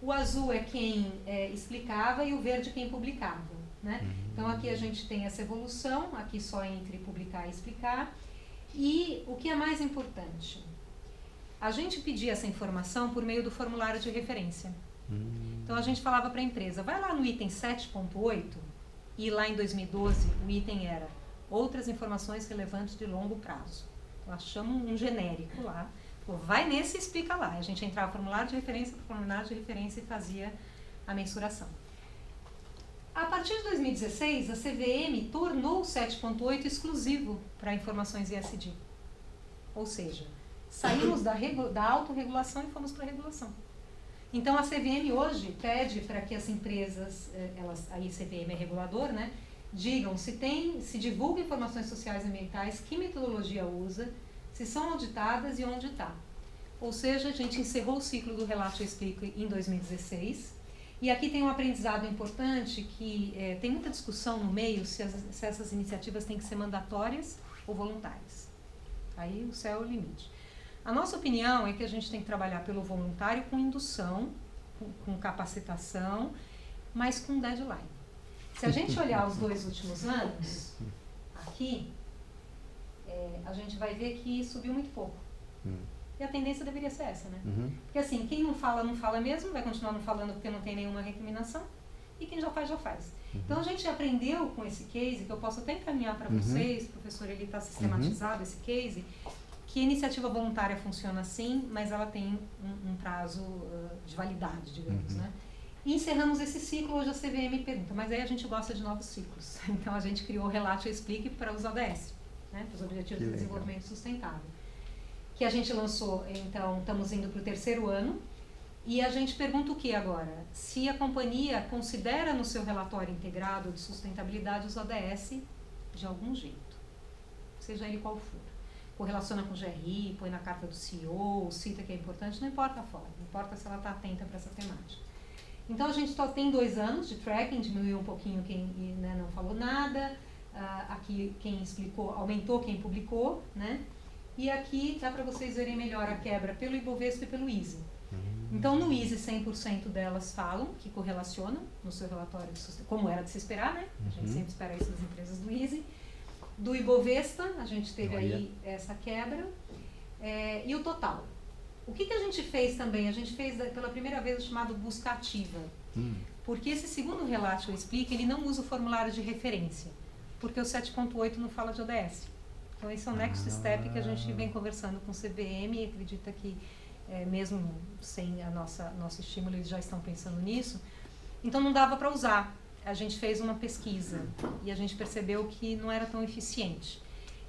O azul é quem explicava e o verde quem publicava, né? Então aqui a gente tem essa evolução, aqui só entre publicar e explicar. E o que é mais importante? A gente pedia essa informação por meio do formulário de referência. Então a gente falava para a empresa, vai lá no item 7.8 e lá em 2012 o item era outras informações relevantes de longo prazo. Então achamos um genérico lá. Vai nesse e explica lá. A gente entrava no formulário de referência por formulário de referência e fazia a mensuração. A partir de 2016, a CVM tornou o 7.8 exclusivo para informações ESG. Ou seja, saímos da autorregulação e fomos para a regulação. Então, a CVM hoje pede para que as empresas, aí CVM é regulador, né, digam se divulga informações sociais e ambientais, que metodologia usa, se são auditadas e onde está. Ou seja, a gente encerrou o ciclo do Relate e Explique em 2016. E aqui tem um aprendizado importante que tem muita discussão no meio se essas iniciativas têm que ser mandatórias ou voluntárias. Aí o céu é o limite. A nossa opinião é que a gente tem que trabalhar pelo voluntário com indução, com capacitação, mas com deadline. Se a gente olhar os 2 últimos anos, aqui, a gente vai ver que subiu muito pouco. E a tendência deveria ser essa, né? Porque assim, quem não fala mesmo, vai continuar não falando porque não tem nenhuma recriminação, e quem já faz, já faz. Então a gente aprendeu com esse case, que eu posso até encaminhar para vocês, professor, ele está sistematizado esse case, que a iniciativa voluntária funciona assim, mas ela tem um prazo de validade, digamos, né? E encerramos esse ciclo, hoje a CVM pergunta, mas aí a gente gosta de novos ciclos. Então a gente criou o Relate e Explique para os ODS, né? Para os Objetivos de Desenvolvimento Sustentável. Que a gente lançou, então, estamos indo para o 3º ano, e a gente pergunta o que agora? Se a companhia considera no seu relatório integrado de sustentabilidade os ODS de algum jeito, seja ele qual for. Correlaciona com o GRI, põe na carta do CEO, cita que é importante, não importa a forma, importa se ela está atenta para essa temática. Então a gente só tem 2 anos de tracking, diminuiu um pouquinho quem não falou nada, aqui quem explicou, aumentou quem publicou, né? E aqui dá para vocês verem melhor a quebra pelo Ibovespa e pelo ISE. Então no ISE 100% delas falam que correlacionam no seu relatório, como era de se esperar, né? A gente sempre espera isso das empresas do ISE. Do Ibovespa, a gente teve aí essa quebra. E o total. O que a gente fez também? A gente fez pela primeira vez o chamado busca ativa. Porque esse segundo relato que eu explico, ele não usa o formulário de referência. Porque o 7.8 não fala de ODS. Então esse é o next step que a gente vem conversando com o CVM e acredita que mesmo sem nosso estímulo eles já estão pensando nisso. Então não dava para usar. A gente fez uma pesquisa e a gente percebeu que não era tão eficiente.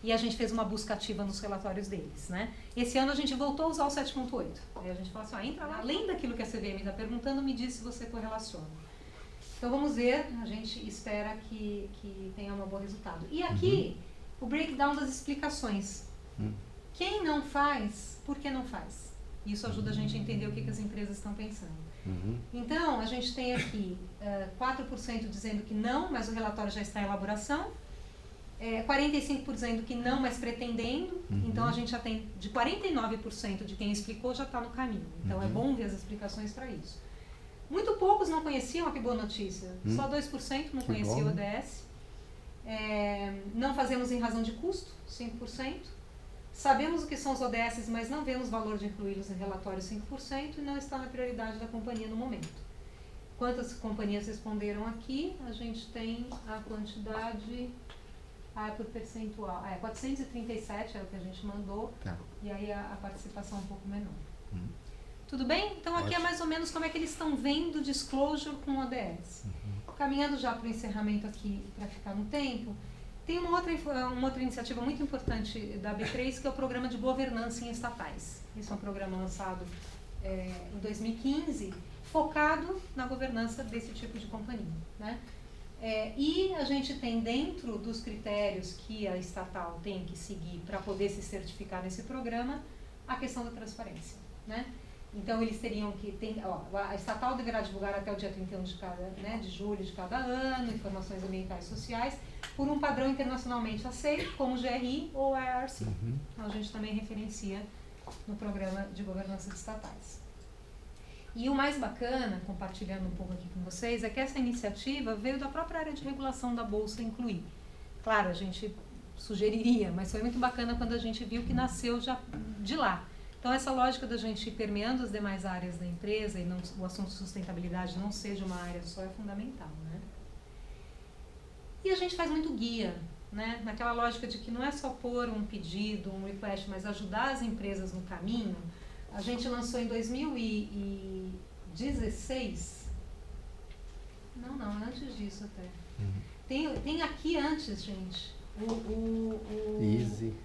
E a gente fez uma busca ativa nos relatórios deles, né? Esse ano a gente voltou a usar o 7.8. Aí a gente falou assim, entra lá, além daquilo que a CVM está perguntando, me diz se você correlaciona. Então vamos ver, a gente espera que tenha um bom resultado. E aqui, o breakdown das explicações. Quem não faz, por que não faz? Isso ajuda a gente a entender o que as empresas estão pensando. Então, a gente tem aqui 4% dizendo que não, mas o relatório já está em elaboração. 45% que não, mas pretendendo. Então, a gente já tem de 49% de quem explicou já está no caminho. Então, é bom ver as explicações para isso. Muito poucos não conheciam, que boa notícia. Só 2% não conheciam o ODS. Não fazemos em razão de custo, 5%. Sabemos o que são os ODS, mas não vemos valor de incluí-los em relatório 5% e não está na prioridade da companhia no momento. Quantas companhias responderam aqui? A gente tem a quantidade por percentual. 437 é o que a gente mandou, e aí a participação é um pouco menor. Tudo bem? Então aqui é mais ou menos como é que eles estão vendo o disclosure com o ODS. Caminhando já para o encerramento aqui, para ficar no tempo, tem uma outra iniciativa muito importante da B3, que é o Programa de Governança em Estatais. Isso é um programa lançado em 2015, focado na governança desse tipo de companhia, né? E a gente tem dentro dos critérios que a estatal tem que seguir para poder se certificar nesse programa, a questão da transparência, né? Então, eles teriam que... a estatal deverá divulgar até o dia 31 de julho de cada ano, informações ambientais e sociais, por um padrão internacionalmente aceito, como o GRI ou a IRC. Então, a gente também referencia no programa de governança de estatais. E o mais bacana, compartilhando um pouco aqui com vocês, é que essa iniciativa veio da própria área de regulação da Bolsa incluir. Claro, a gente sugeriria, mas foi muito bacana quando a gente viu que nasceu já de lá. Então, essa lógica da gente ir permeando as demais áreas da empresa e o assunto de sustentabilidade não seja uma área só é fundamental, né? E a gente faz muito guia, né? Naquela lógica de que não é só pôr um pedido, um request, mas ajudar as empresas no caminho. A gente lançou em 2016... Não, antes disso até. Tem aqui antes, gente, Easy.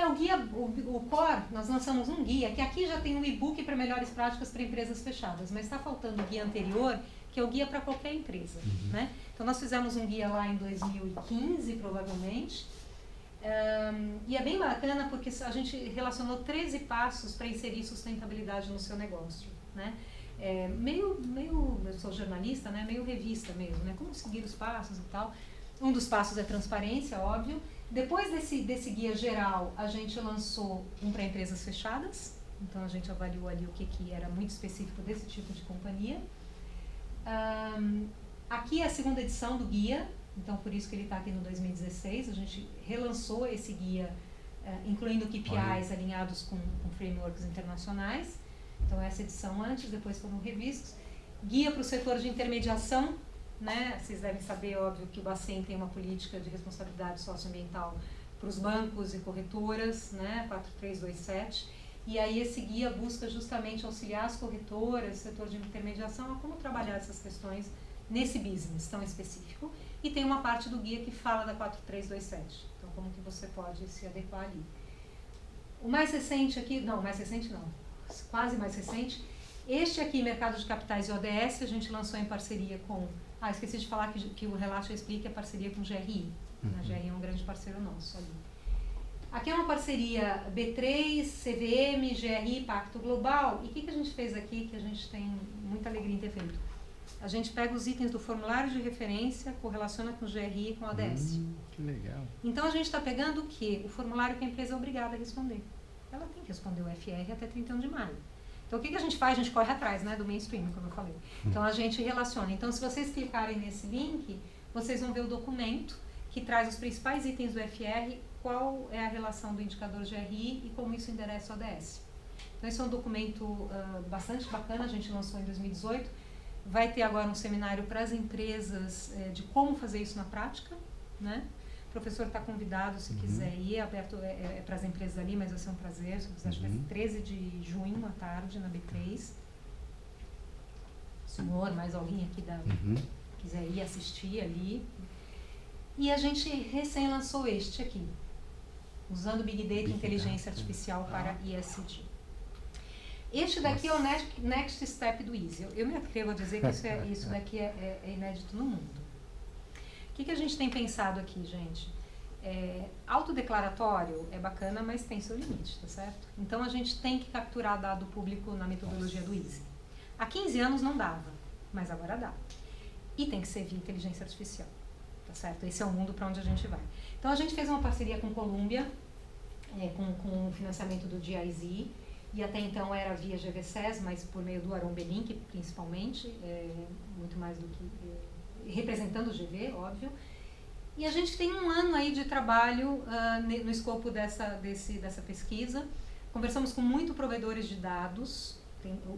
O guia, o Core, nós lançamos um guia, que aqui já tem um e-book para melhores práticas para empresas fechadas, mas está faltando o guia anterior, que é o guia para qualquer empresa, né? Então nós fizemos um guia lá em 2015, provavelmente, e é bem bacana porque a gente relacionou 13 passos para inserir sustentabilidade no seu negócio, né? Eu sou jornalista, né? Meio revista mesmo, né? Como seguir os passos e tal. Um dos passos é transparência, óbvio. Depois desse guia geral, a gente lançou um para empresas fechadas. Então, a gente avaliou ali o que era muito específico desse tipo de companhia. Aqui é a segunda edição do guia, então por isso que ele está aqui no 2016. A gente relançou esse guia, incluindo KPIs alinhados com frameworks internacionais. Então, essa edição antes, depois foram revistos. Guia para o setor de intermediação, né? Vocês devem saber, óbvio, que o Bacen tem uma política de responsabilidade socioambiental para os bancos e corretoras, né? 4327. E aí esse guia busca justamente auxiliar as corretoras, o setor de intermediação, a como trabalhar essas questões nesse business tão específico. E tem uma parte do guia que fala da 4327. Então, como que você pode se adequar ali. O mais recente aqui, não, mais recente não, quase mais recente, este aqui, Mercado de Capitais e ODS, a gente lançou em parceria com... esqueci de falar que o Relato Explica é parceria com o GRI. A GRI é um grande parceiro nosso ali. Aqui é uma parceria B3, CVM, GRI, Pacto Global. E o que a gente fez aqui que a gente tem muita alegria em ter feito? A gente pega os itens do formulário de referência, correlaciona com o GRI e com o ODS. Que legal. Então a gente está pegando o quê? O formulário que a empresa é obrigada a responder. Ela tem que responder o FR até 31 de maio. Então, o que a gente faz? A gente corre atrás, né, do mainstream, como eu falei. Então, a gente relaciona. Então, se vocês clicarem nesse link, vocês vão ver o documento que traz os principais itens do FR, qual é a relação do indicador GRI e como isso endereça o ODS. Então, esse é um documento bastante bacana, a gente lançou em 2018. Vai ter agora um seminário para as empresas de como fazer isso na prática, né? O professor está convidado, se quiser ir, é aberto para as empresas ali, mas vai ser um prazer. Se você acha 13 de junho à tarde na B3. Senhor, mais alguém aqui quiser ir assistir ali. E a gente recém lançou este aqui, usando Big Data e Inteligência Artificial para ESG. Este daqui é o next step do Easy. Eu me atrevo a dizer que isso daqui é inédito no mundo. O que a gente tem pensado aqui, gente? Autodeclaratório é bacana, mas tem seu limite, tá certo? Então, a gente tem que capturar dado público na metodologia do Easy. Há 15 anos não dava, mas agora dá. E tem que ser via inteligência artificial, tá certo? Esse é o mundo para onde a gente vai. Então, a gente fez uma parceria com Columbia, com o financiamento do GIZ, e até então era via GVSES, mas por meio do Aron Belink, principalmente, muito mais do que... representando o GV, óbvio. E a gente tem um ano aí de trabalho no escopo dessa pesquisa. Conversamos com muitos provedores de dados.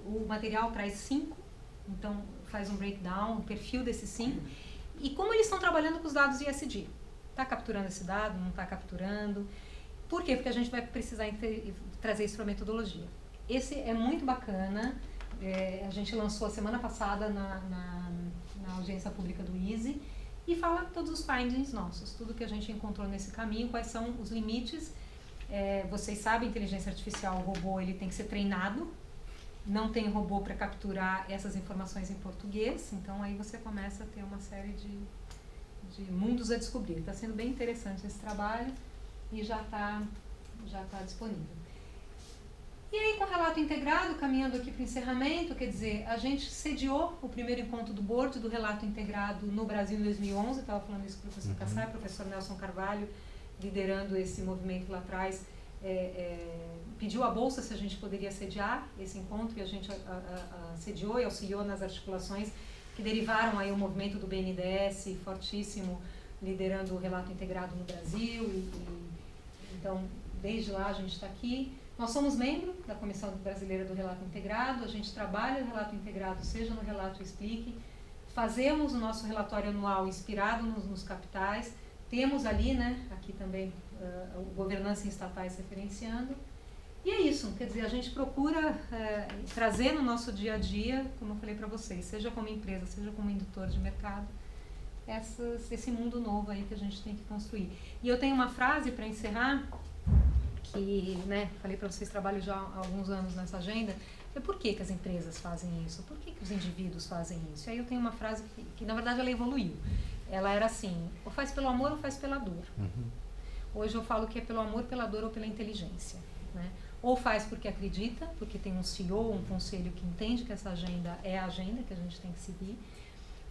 O material traz 5, então faz um breakdown, um perfil desses 5. E como eles estão trabalhando com os dados ESG. Está capturando esse dado, não está capturando. Por quê? Porque a gente vai precisar trazer isso para a metodologia. Esse é muito bacana. A gente lançou a semana passada na audiência pública do Easy e fala todos os findings nossos, tudo que a gente encontrou nesse caminho, quais são os limites. Vocês sabem, inteligência artificial, o robô, ele tem que ser treinado, não tem robô para capturar essas informações em português, então aí você começa a ter uma série de mundos a descobrir. Está sendo bem interessante esse trabalho e já tá disponível. E aí, com o relato integrado, caminhando aqui para o encerramento, quer dizer, a gente sediou o primeiro encontro do board do relato integrado no Brasil em 2011, estava falando isso com o professor Kassai, o professor Nelson Carvalho, liderando esse movimento lá atrás, pediu a bolsa se a gente poderia sediar esse encontro, e a gente sediou e auxiliou nas articulações que derivaram aí o movimento do BNDES, fortíssimo, liderando o relato integrado no Brasil, então, desde lá a gente está aqui. Nós somos membro da Comissão Brasileira do Relato Integrado, a gente trabalha no Relato Integrado, seja no Relato Explique, fazemos o nosso relatório anual inspirado nos capitais, temos ali, né, aqui também, governança em estatais referenciando, e é isso, quer dizer, a gente procura trazer no nosso dia a dia, como eu falei para vocês, seja como empresa, seja como indutor de mercado, esse mundo novo aí que a gente tem que construir. E eu tenho uma frase para encerrar, que, né, falei para vocês, trabalho já há alguns anos nessa agenda, por que as empresas fazem isso? Por que os indivíduos fazem isso? E aí eu tenho uma frase que na verdade ela evoluiu. Ela era assim, ou faz pelo amor ou faz pela dor. Hoje eu falo que é pelo amor, pela dor ou pela inteligência, né? Ou faz porque acredita, porque tem um CEO, um conselho que entende que essa agenda é a agenda que a gente tem que seguir.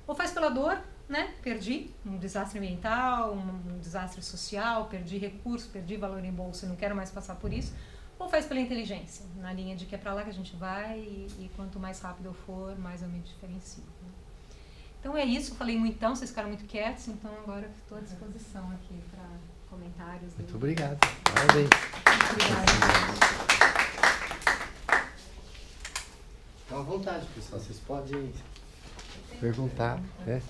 Ou faz pela dor, né? Perdi um desastre ambiental, um desastre social, perdi recurso, perdi valor em bolsa e não quero mais passar por isso. Ou faz pela inteligência, na linha de que é para lá que a gente vai e quanto mais rápido eu for, mais eu me diferencio, né? Então é isso, eu falei muito então, vocês ficaram muito quietos, então agora estou à disposição aqui para comentários. Muito obrigado. Parabéns. Obrigada. Então, à vontade, pessoal. Vocês podem Perguntar, né?